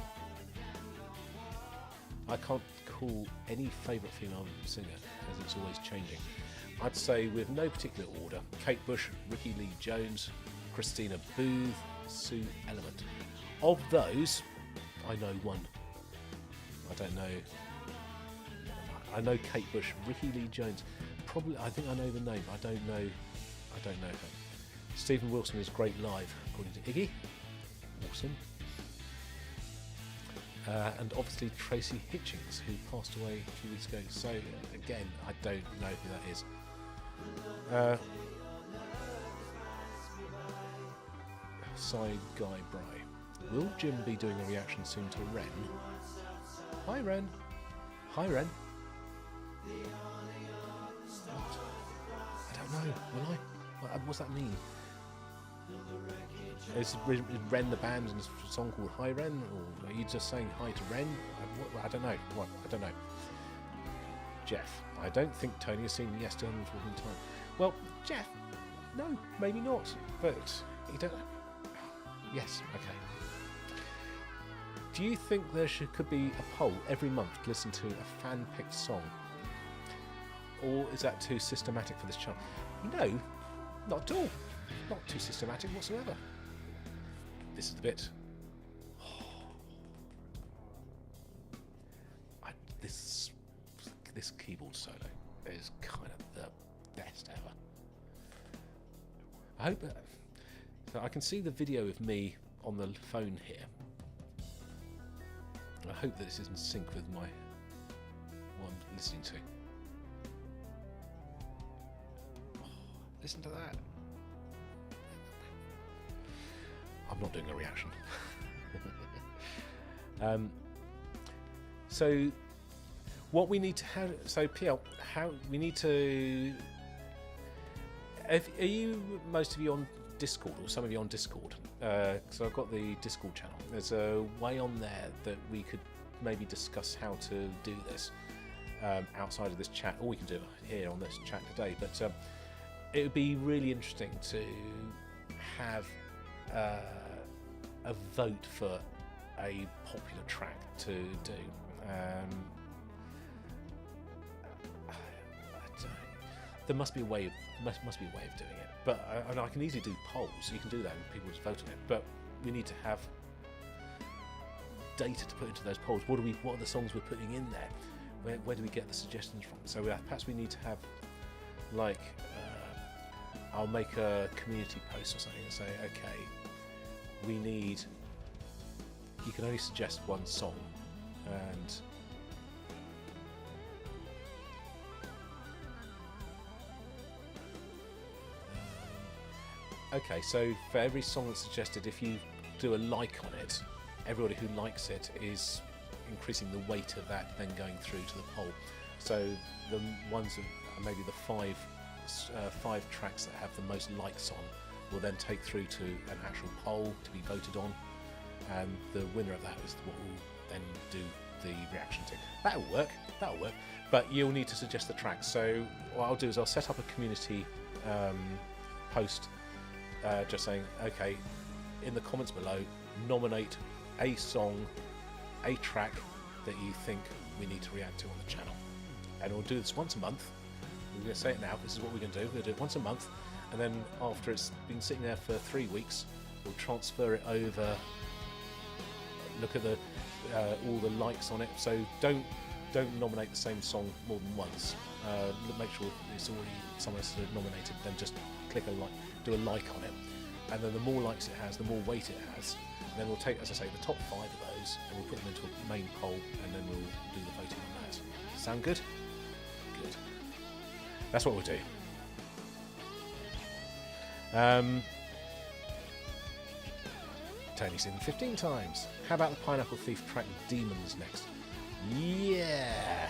I can't call any favourite female singer, as it's always changing. I'd say, with no particular order, Kate Bush, Ricky Lee Jones, Christina Booth, Sue Element. Of those, I know one. I don't know. I know Kate Bush, Ricky Lee Jones. Probably, I think I know the name. I don't know her. Stephen Wilson is great live, according to Iggy. Awesome. And obviously Tracy Hitchings, who passed away a few weeks ago. So again, I don't know who that is. Side Guy Bry. Will Jim be doing a reaction soon to Ren? Hi Ren. Hi Ren. What? I don't know. Will I? What's that mean? Is Ren the band in a song called Hi Ren, or are you just saying hi to Ren? I don't know. What? I don't know. Jeff, I don't think Tony has seen Yes 214 times. Well, Jeff, no, maybe not. But you don't. Yes, okay. Do you think there could be a poll every month to listen to a fan-picked song? Or is that too systematic for this channel? No, not at all. Not too systematic whatsoever. This is the bit. This keyboard solo is kind of the best ever. I hope so. I can see the video of me on the phone here. I hope that this is in sync with what I'm listening to. Oh, listen to that. I'm not doing a reaction. So what we need to have, so PL, how we need to, are you, most of you on Discord, or some of you on Discord? So I've got the Discord channel. There's a way on there that we could maybe discuss how to do this outside of this chat, or we can do it here on this chat today. But it would be really interesting to have a vote for a popular track to do. There must be a way of doing it, but I can easily do polls. You can do that and people just vote on it. But we need to have data to put into those polls. What are the songs we're putting in there? Where do we get the suggestions from? So perhaps we need to have, like, I'll make a community post or something and say, okay, we need. You can only suggest one song, and okay, so for every song that's suggested, if you do a like on it, everybody who likes it is increasing the weight of that then going through to the poll. So the ones that are maybe the five tracks that have the most likes on will then take through to an actual poll to be voted on, and the winner of that is what will then do the reaction to. That'll work, but you'll need to suggest the tracks. So what I'll do is I'll set up a community post just saying, okay, in the comments below, nominate a song, a track that you think we need to react to on the channel. And we'll do this once a month. We're going to say it now, this is what we're going to do. We're going to do it once a month, and then after it's been sitting there for 3 weeks, we'll transfer it over, look at the all the likes on it. So don't nominate the same song more than once. Make sure it's already someone else nominated, then just click a like, do a like on it. And then the more likes it has, the more weight it has. And then we'll take, as I say, the top 5 of those, and we'll put them into a main poll, and then we'll do the voting on that. Sound good? Good. That's what we'll do. Tony's seen them 15 times. How about the Pineapple Thief track Demons next? Yeah!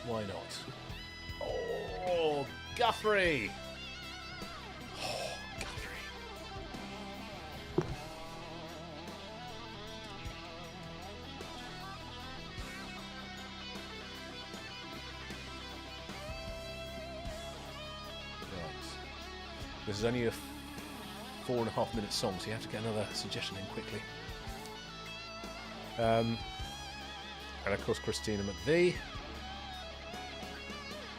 Why not? Oh, Guthrie! Oh, Guthrie. Right. This is only a 4.5 minute song, so you have to get another suggestion in quickly. And of course Christina McVie.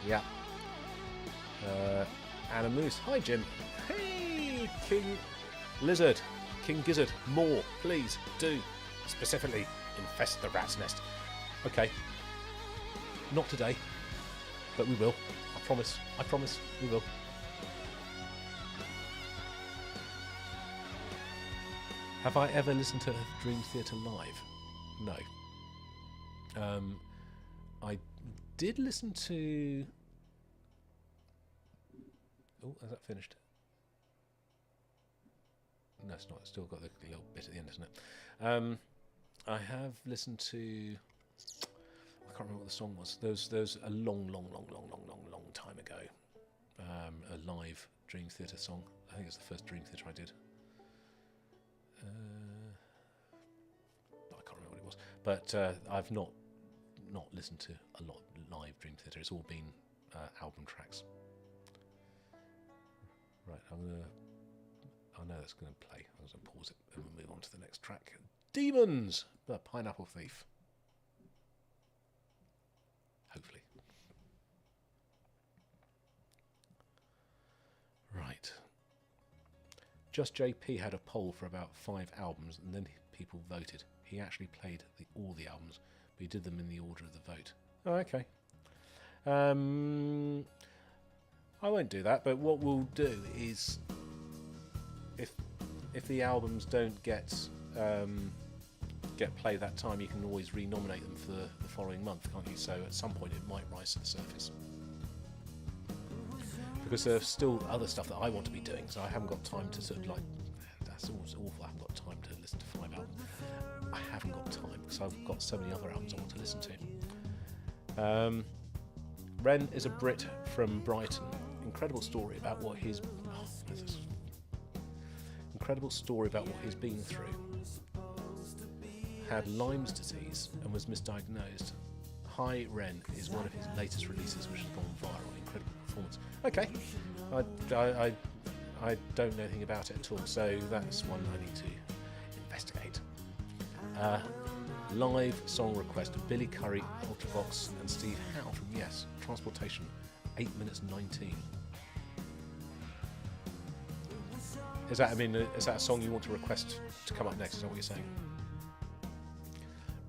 Yeah. Anna Moose. Hi Jim. Hey King Lizard. King Gizzard. More, please do. Specifically, infest the rat's nest. Okay. Not today, but we will. I promise. I promise we will. Have I ever listened to Dream Theatre live? No. I did listen to... Oh, has that finished? No, it's not. It's still got the little bit at the end, isn't it? I have listened to... I can't remember what the song was. There was a long time ago. A live Dream Theatre song. I think it's the first Dream Theatre I did. I can't remember what it was, but I've not listened to a lot of live Dream Theatre. It's all been album tracks. Right, I know that's going to play. I'm going to pause it and we'll move on to the next track. Demons, the Pineapple Thief. Hopefully. Right. Just JP had a poll for about 5 albums, and then people voted. He actually played all the albums, but he did them in the order of the vote. Oh, okay. I won't do that, but what we'll do is, if the albums don't get played that time, you can always re-nominate them for the following month, can't you? So at some point it might rise to the surface. Because there's still other stuff that I want to be doing, so I haven't got time to sort of like, that's always awful, I haven't got time to listen to 5 albums. I haven't got time because I've got so many other albums I want to listen to. Ren is a Brit from Brighton. Incredible story about what he's been through. Had Lyme's disease and was misdiagnosed. Hi Ren is one of his latest releases, which has gone viral. Incredible performance. Okay, I don't know anything about it at all, so that's one I need to investigate. Live song request of Billy Currie, Ultravox, and Steve Howe from Yes, Transportation, 8 minutes 19. Is that a song you want to request to come up next? Is that what you're saying?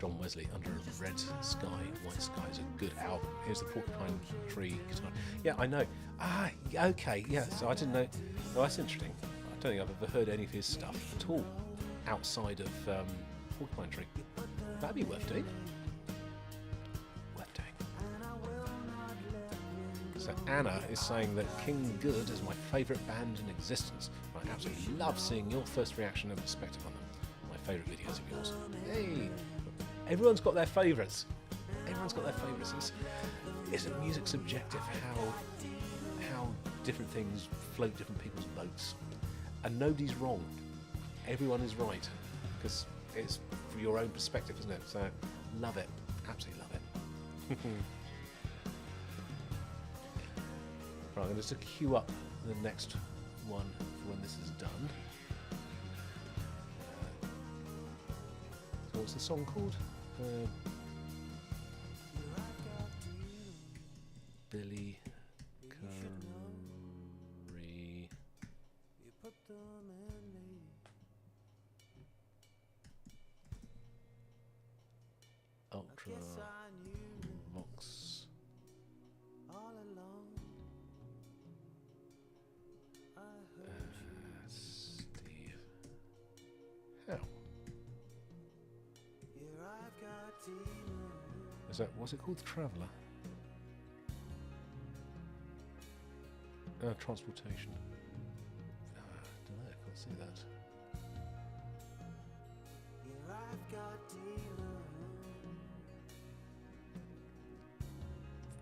John Wesley, Under a Red Sky, White Sky is a good album. Here's the Porcupine Tree guitar. Yeah, I know. Ah, okay, yeah, so I didn't know. Oh, that's interesting. I don't think I've ever heard any of his stuff at all outside of Porcupine Tree. That'd be worth doing. Worth doing. So Anna is saying that King Good is my favourite band in existence. I absolutely love seeing your first reaction and perspective on them. My favourite videos of yours. Hey! Everyone's got their favourites. Everyone's got their favourites. Isn't music subjective? How different things float different people's boats, and nobody's wrong. Everyone is right because it's from your own perspective, isn't it? So love it, absolutely love it. Right, I'm going to just queue up the next one for when this is done. So what's the song called? Billy Curry. Ultra Vox. Steve. How? Is that, what's it called? The Traveller? Transportation. Don't know, I can't see that.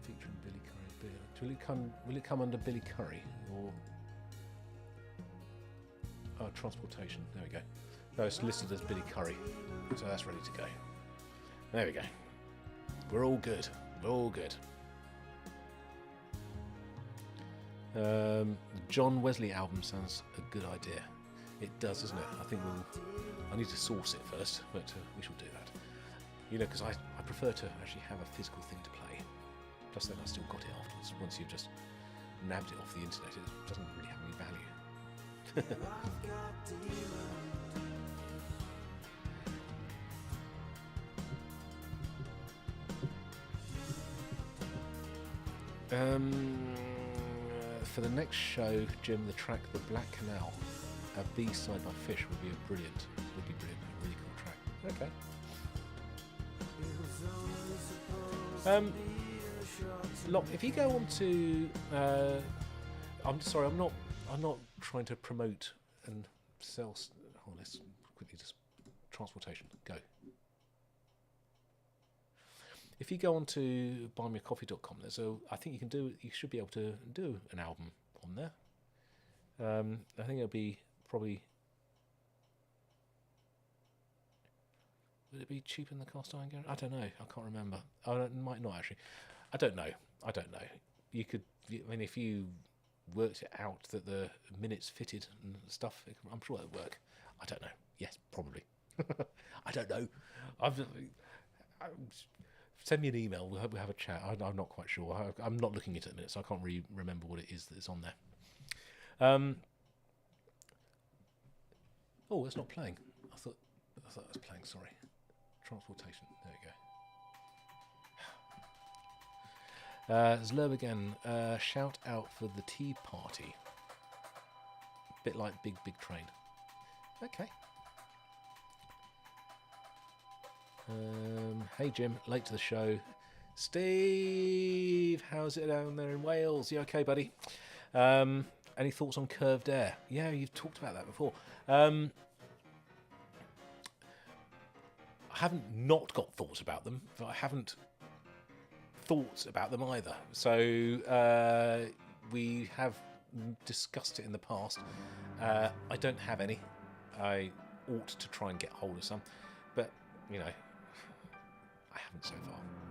Featuring Billy Curry. Will it come under Billy Curry or transportation? There we go. No, it's listed as Billy Curry, so that's ready to go. There we go. We're all good. We're all good. The John Wesley album sounds a good idea. It does, doesn't it? I think I need to source it first, but we shall do that. You know, because I prefer to actually have a physical thing to play. Plus then I still got it afterwards. Once you've just nabbed it off the internet, it doesn't really have any value. For the next show, Jim, the track "The Black Canal," a B-side by Fish would be brilliant. A really cool track. Okay. Look, if you go on to, I'm sorry, I'm not trying to promote and sell. Oh, let's quickly just transportation. Go. If you go on to buymeacoffee.com, I think you should be able to do an album on there. I think it'll be probably, would it be cheaper than the cast iron garage? I don't know. I can't remember. It might not actually. I don't know. You could. I mean, if you worked it out that the minutes fitted and stuff, I'm sure it'll work. I don't know. Yes, probably. I don't know. Send me an email. We'll have a chat. I'm not quite sure. I'm not looking at it at the minute, so I can't really remember what it is that's on there. Oh, it's not playing. I thought it was playing. Sorry. Transportation. There we go. Zlerb again. Shout out for the tea party. Bit like Big Train. Okay. Hey Jim, late to the show. Steve, how's it down there in Wales? You okay, buddy? Any thoughts on Curved Air? Yeah, you've talked about that before. I haven't not got thoughts about them, but I haven't thoughts about them either. So we have discussed it in the past. I don't have any. I ought to try and get hold of some, but you know, I haven't so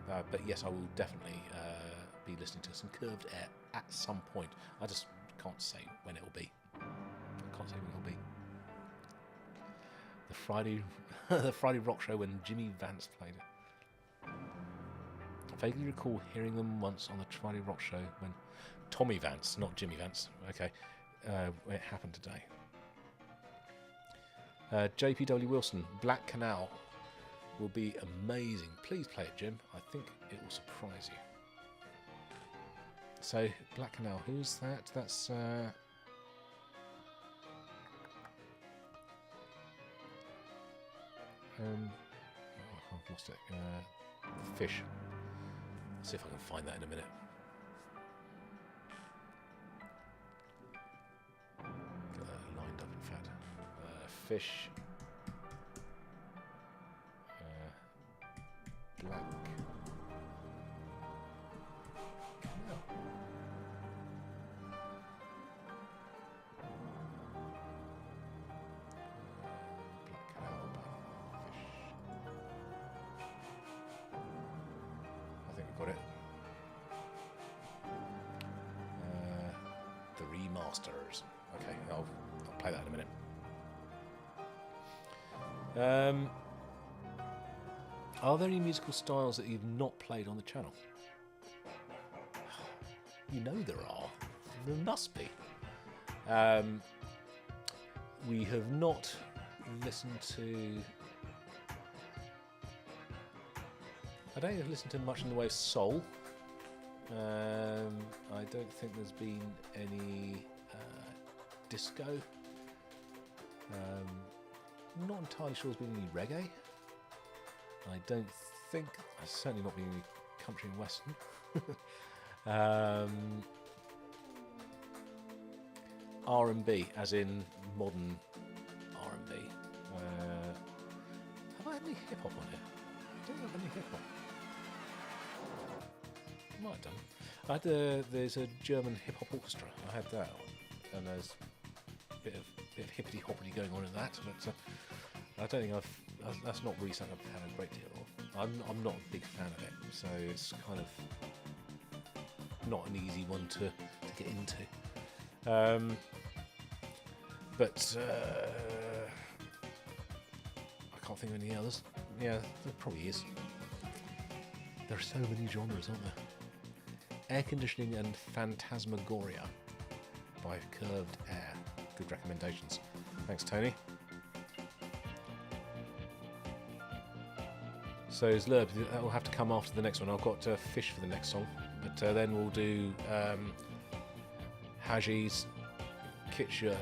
far. But yes, I will definitely be listening to some Curved Air at some point. I just can't say when it will be. The Friday rock show when Jimmy Vance played it. I vaguely recall hearing them once on the Friday rock show when Tommy Vance, not Jimmy Vance, okay, when it happened today. JPW Wilson, Black Canal will be amazing. Please play it, Jim. I think it will surprise you. So, Black Canal, who's that? That's I've lost it. Fish. See if I can find that in a minute. Get that lined up, in fact. Fish. Black Canal. Black Canal by Fish. I think we've got it. The remasters. Okay, I'll play that in a minute. Are there any musical styles that you've not played on the channel? You know there are. There must be. We have not listened to... I don't think I've listened to much in the way of soul. I don't think there's been any disco. I'm not entirely sure there's been any reggae. I don't think... There's certainly not been any country and western. R&B, as in modern R&B. Have I had any hip hop on here? I don't have any hip hop. Might have done. I had there's a German hip hop orchestra. I had that on, and there's a bit of hippity hoppity going on in that. But I don't think that's not really something I've had a great deal of. I'm not a big fan of it, so it's kind of not an easy one to get into. But I can't think of any others. Yeah, there probably is. There are so many genres, aren't there? Air Conditioning and Phantasmagoria by Curved Air. Good recommendations. Thanks, Tony. So Zlurb, that will have to come after the next one. I've got Fish for the next song, but then we'll do Haji's Kitchen.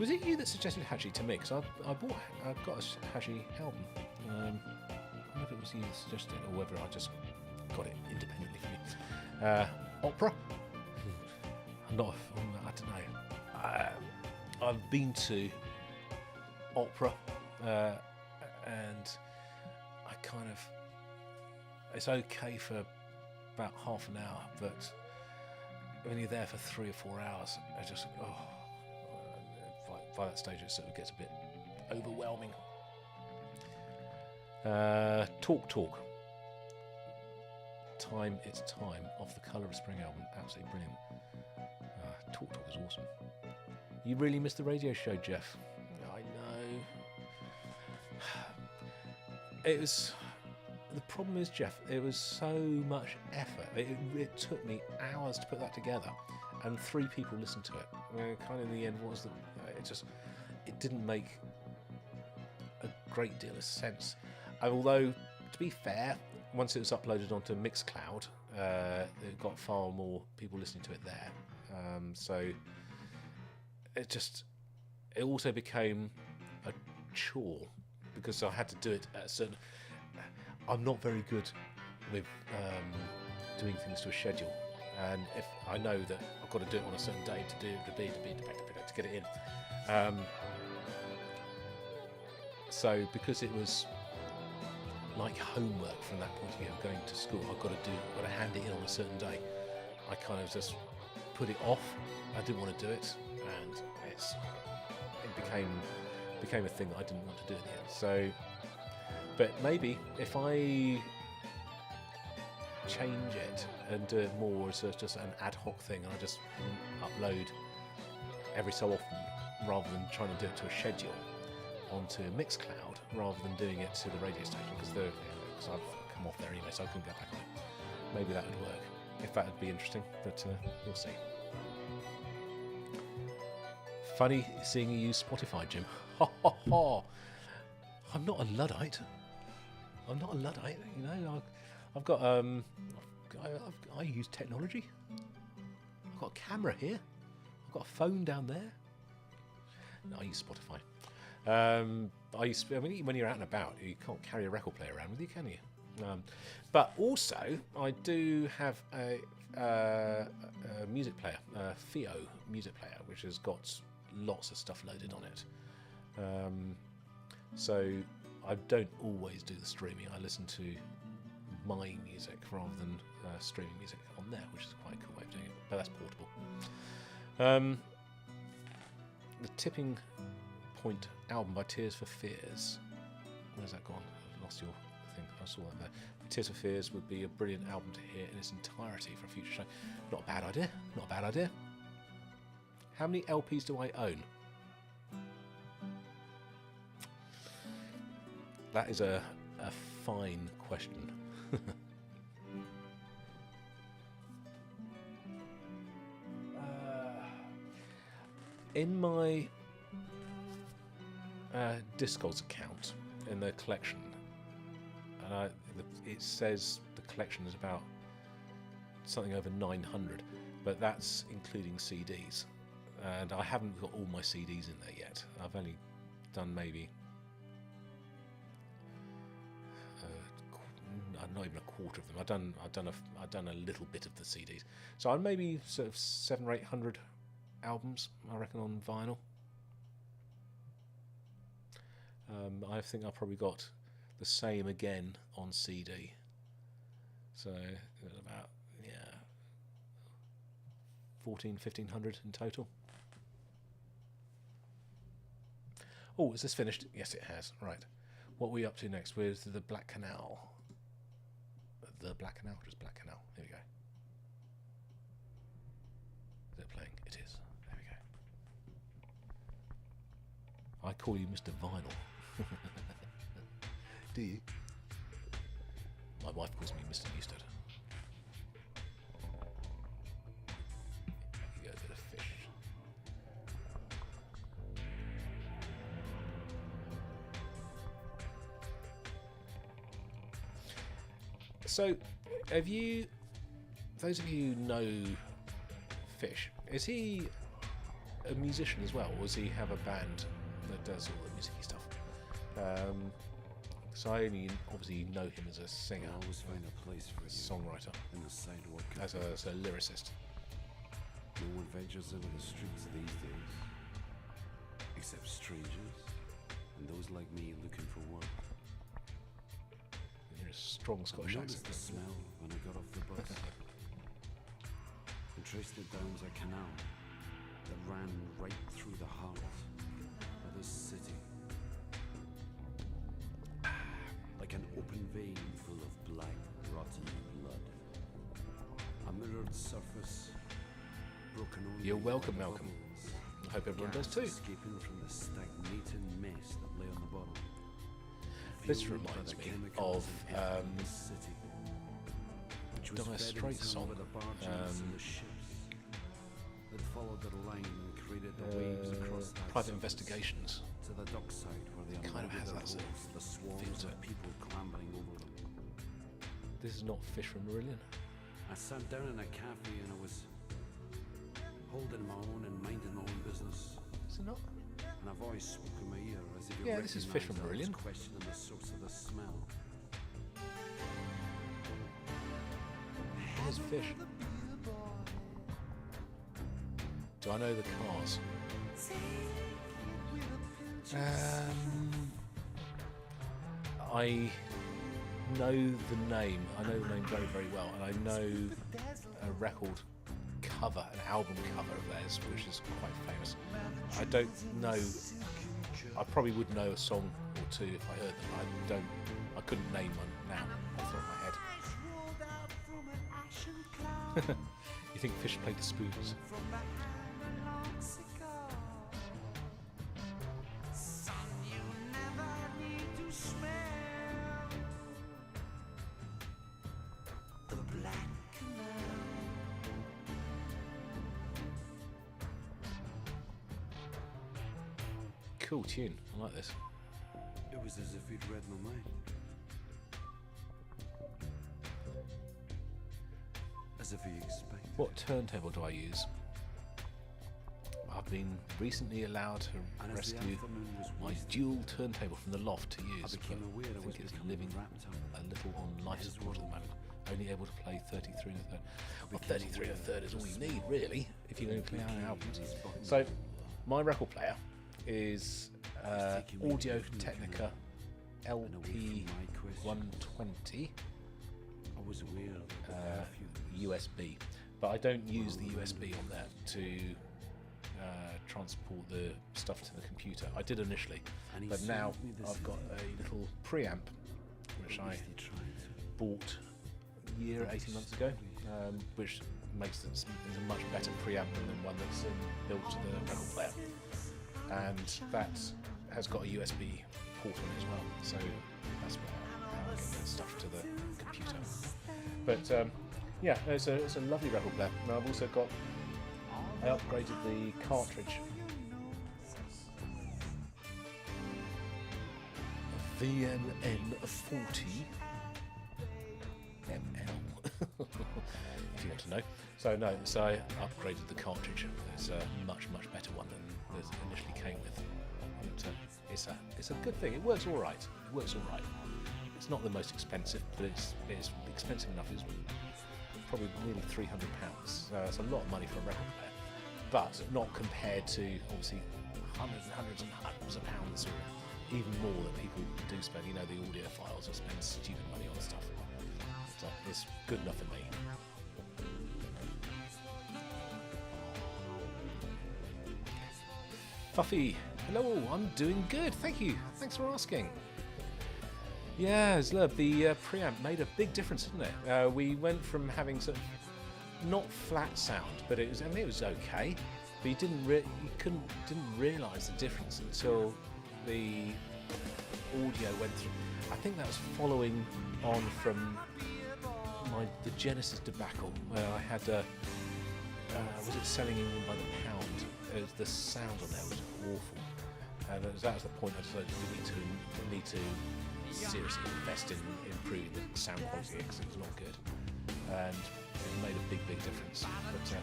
Was it you that suggested Haji to me? Because I've got a Haji album. I don't know if it was you that suggested it or whether I just got it independently from you. Opera? I don't know. I've been to opera and I kind of... It's okay for about half an hour, but when you're there for 3 or 4 hours, I just... by that stage it sort of gets a bit overwhelming. Talk. It's Time off the Colour of Spring album. Absolutely brilliant. Talk is awesome. You really missed the radio show, Jeff. I know. It was... The problem is, Jeff, it was so much effort. It took me hours to put that together, and 3 people listened to it. Kind of in the end, what was the... It didn't make a great deal of sense. Although, to be fair, once it was uploaded onto Mixcloud, it got far more people listening to it there. So it also became a chore because I had to do it at a certain... I'm not very good with doing things to a schedule, and if I know that I've got to do it on a certain day to get it in. So because it was like homework from that point of view of going to school, I've got to hand it in on a certain day. I kind of just put it off. I didn't want to do it, and it became a thing that I didn't want to do in the end. So, but maybe if I change it and do it more as just an ad hoc thing, and I just upload every so often rather than trying to do it to a schedule onto Mixcloud rather than doing it to the radio station because I've come off there anyway, so I couldn't go back on it. Maybe that would work, if that would be interesting, but we'll see. Funny seeing you use Spotify, Jim. Ha ha ha! I'm not a Luddite. You know. I've got I use technology. I've got a camera here. I've got a phone down there. No, I use Spotify. When you're out and about, you can't carry a record player around with you, can you? But also, I do have a music player, a Theo music player, which has got lots of stuff loaded on it. So I don't always do the streaming. I listen to my music rather than streaming music on there, which is quite a cool way of doing it. But that's portable. The Tipping Point album by Tears for Fears. Where's that gone? I've lost your thing. I saw that there. Tears for Fears would be a brilliant album to hear in its entirety for a future show. Not a bad idea. How many LPs do I own? That is a fine question. In my Discogs account, in the collection, it says the collection is about something over 900, but that's including CDs, and I haven't got all my CDs in there yet. I've only done maybe not even a quarter of them. I've done a little bit of the CDs, so I'm maybe sort of 700 or 800 albums, I reckon, on vinyl. I think I've probably got the same again on CD. So about 1,500 in total. Oh, is this finished? Yes, it has. Right. What are we up to next with the Black Canal? The Black Canal? Just Black Canal. Here we go. Is it playing? It is. There we go. I call you Mr. Vinyl. Do you? My wife calls me Mr. Newstead. Here you go, a bit of fish. So, have you, those of you who know Fish, is he a musician as well, or does he have a band that does all the music-y stuff? So I only obviously know him as a singer, I always find a place for you songwriter, in the sidewalk as a lyricist. No one ventures into the streets these days, except strangers and those like me looking for work. You're a strong Scottish I noticed accent. the smell when I got off the bus and traced it down to a canal that ran right through the heart of this city. Like an open vein full of black, rotten blood. A mirrored surface, broken only You're welcome, by the Malcolm. bubbles. I hope everyone does Gas too. escaping from the stagnating mess that lay on the bottom. This Fueled by reminds the me chemicals of and effluent of this city, which was Dire fed in Straits turn song, by the barges and the ships that followed their line and created the waves across that Private surface Investigations. to the dockside where they Kind of unloaded has their that sort of boats, the feel swarms to of it. people clambering over them. This is not Fish from Marillion. I sat down in a cafe and I was holding my own and minding my own business, Is it not? and a voice spoke in my ear as if it Yeah, this is Fish from recognised I was Marillion. questioning the source of the smell. Where's Fish? Do I know the Cars? I know the name. I know the name very, very well, and I know a record cover, an album cover of theirs, which is quite famous. I don't know. I probably would know a song or two if I heard them. I couldn't name one now off the top of my head. You think Fish played the spoons? Cool tune. I like this. It was as if he'd read my mind. As if he expected. What turntable do I use? I've been recently allowed to And as the rescue afternoon was my wasting, dual turntable from the loft to I use, but became aware I I was think it's becoming living wrapped up a little on life his support at the world. moment. Only able to play 33 and a third. Well, became 33 and a aware third is all you need, really, if you only play became our albums. his body. So, my record player is taking me Audio away from the Technica and away from my question. LP120 I was aware of the perfume. USB, but I don't use the USB on there to transport the stuff to the computer. I did initially, And he but now sold me this I've got a little preamp which I He tried to. bought a year, 18 months ago, which makes it is a much better preamp than the one that's built to the record player, and that has got a USB port on it as well. So that's how I get that stuff to the computer. But yeah, it's a lovely record player. Now I've also got, I upgraded the cartridge. VNN40 ML, if you want to know. So no, so I upgraded the cartridge. It's a much better one than it initially came with. But, it's a good thing. It works all right. It works all right. It's not the most expensive, but it's expensive enough. It's probably nearly £300. It's a lot of money for a record player, but not compared to obviously hundreds and hundreds of pounds, or even more that people do spend. You know, the audiophiles will spend stupid money on stuff. So it's good enough for me. Fuffy, hello, I'm doing good, thank you. Thanks for asking. Yeah, look, the preamp made a big difference, didn't it? We went from having sort of not flat sound, but it was, I mean, it was okay. But you didn't realise the difference until the audio went through. I think that was following on from the Genesis debacle, where I had was it selling England by the pound? The sound on there was awful, and that was the point I decided we need to seriously invest in improving the sound quality, because it was not good, and it made a big difference. But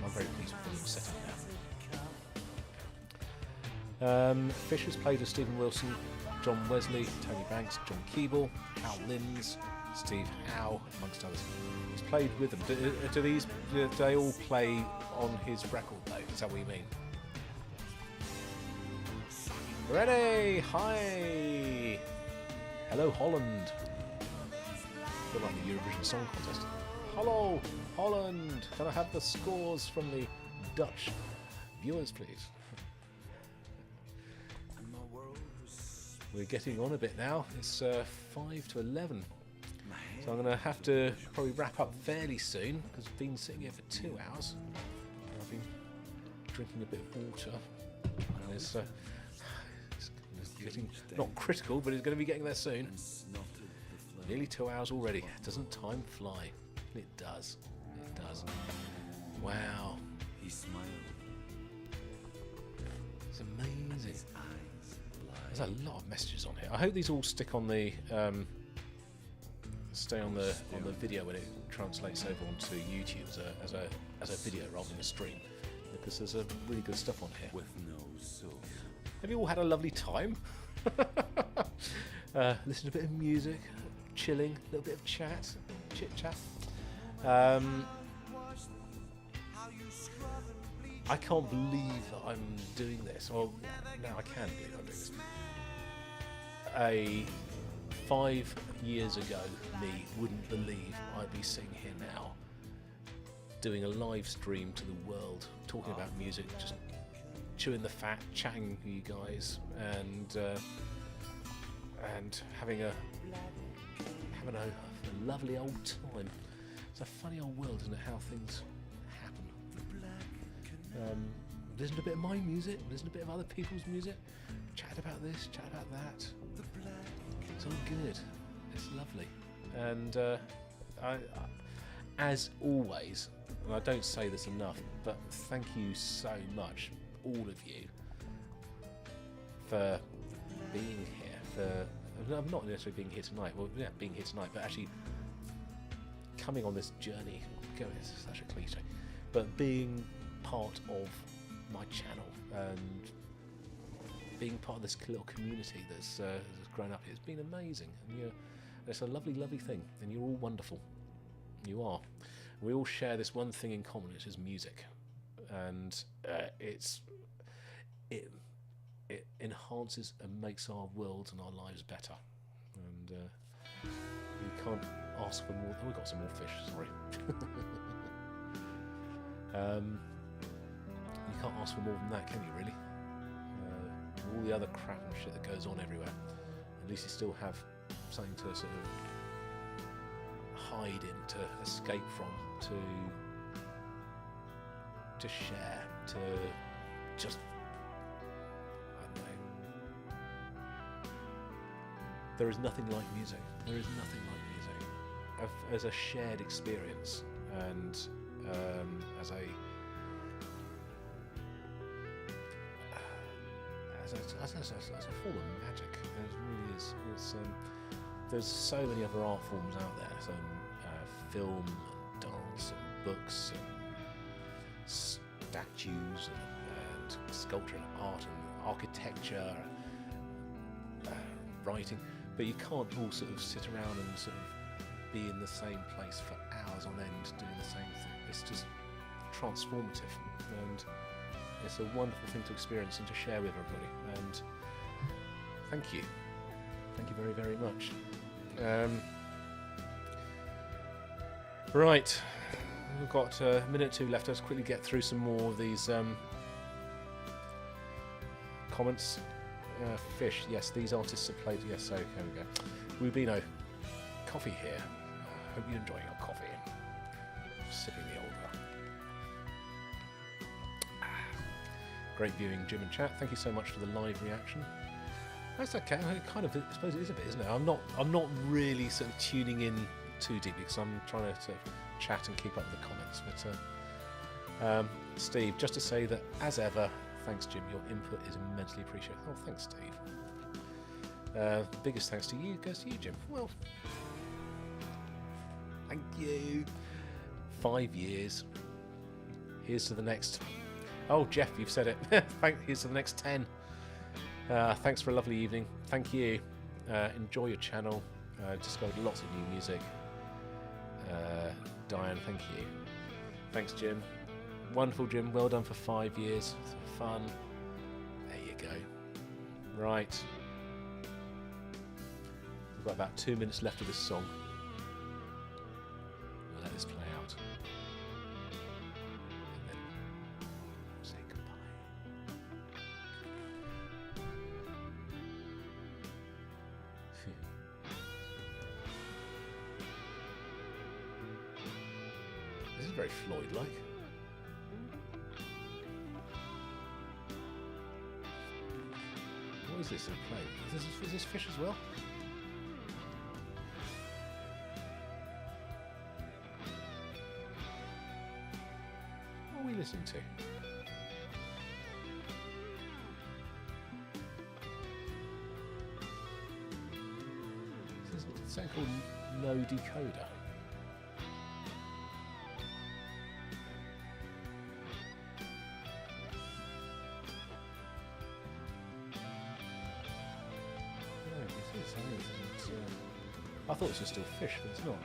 I'm very pleased with the set up now. Fisher's played with Stephen Wilson, John Wesley, Tony Banks, John Keeble, Hal Limbs, Steve Howe, amongst others. He's played with them. Do they all play on his record though? Is that what you mean? Ready? Hi! Hello, Holland. I feel like the Eurovision Song Contest. Hello, Holland! Can I have the scores from the Dutch viewers, please? We're getting on a bit now. It's 5 to 11. So I'm going to have to probably wrap up fairly soon, because I've been sitting here for 2 hours. I've been drinking a bit of water. And it's getting, not critical, but it's going to be getting there soon. Nearly 2 hours already. Doesn't time fly? It does. It does. Wow. He smiled. It's amazing. There's a lot of messages on here. I hope these all stick on the stay on the video when it translates over onto YouTube as a video rather than a stream, because there's a really good stuff on here. With no soul. Have you all had a lovely time? Listen to a bit of music, chilling, a little bit of chit chat. I can't believe that I'm doing this. Well, now I can believe I'm doing this. 5 years ago, me wouldn't believe I'd be sitting here now doing a live stream to the world, talking about music, just chewing the fat, chatting with you guys, and having a lovely old time. It's a funny old world, isn't it? How things happen. Listen to a bit of my music, listen to a bit of other people's music, chat about this, chat about that. It's all good. It's lovely. And I, as always, and I don't say this enough, but thank you so much, all of you, for being here. Not necessarily being here tonight. Well, yeah, being here tonight, but actually coming on this journey. It's such a cliche, but being part of my channel and being part of this little community that's grown up here. It's been amazing, and it's a lovely thing, and you're all wonderful. You are. We all share this one thing in common, which is music, and it enhances and makes our worlds and our lives better. And you can't ask for more. Oh, we've got some more fish. Sorry. You can't ask for more than that, can you? Really? All the other crap and shit that goes on everywhere. At least you still have something to sort of hide in, to escape from, to share, to just, I don't know, there is nothing like music. There is nothing like music as a shared experience, and as a form of magic. It really is. There's so many other art forms out there. So film, and dance, and books, and statues, and sculpture, and art, and architecture, writing. But you can't all sort of sit around and sort of be in the same place for hours on end doing the same thing. It's just transformative, and it's a wonderful thing to experience and to share with everybody. And thank you very, very much. Right, we've got a minute or two left. Let's quickly get through some more of these comments. Fish, yes, these artists have played. Yes, okay, there we go. Rubino, coffee here. Hope you enjoy your coffee. Sipping the old one. Great viewing, Jim and chat. Thank you so much for the live reaction. That's okay. I suppose it is a bit, isn't it? I'm not really sort of tuning in too deeply because I'm trying to sort of chat and keep up with the comments. But Steve, just to say that as ever, thanks, Jim. Your input is immensely appreciated. Oh, thanks, Steve. Biggest thanks to you goes to you, Jim. Well, thank you. 5 years. Here's to the next. Oh, Jeff, you've said it. Here's to the next 10. Thanks for a lovely evening. Thank you. Enjoy your channel. Discovered lots of new music. Diane, thank you. Thanks, Jim. Wonderful, Jim. Well done for 5 years. Fun. There you go. Right. We've got about 2 minutes left of this song. We'll let this play out. And then say goodbye. This is very Floyd-like. What is this in play? Is this Fish as well? What are we listening to? This is something called No Decoder. I thought this was still Fish, but it's not.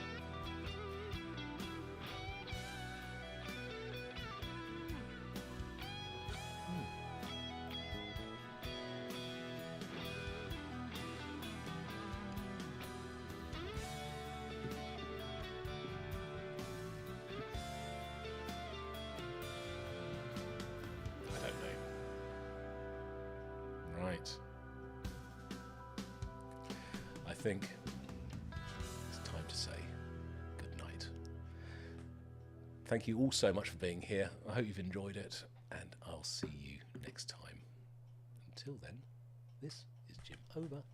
I don't know. Right. I think to say good night. Thank you all so much for being here. I hope you've enjoyed it, and I'll see you next time. Until then, this is Jim over.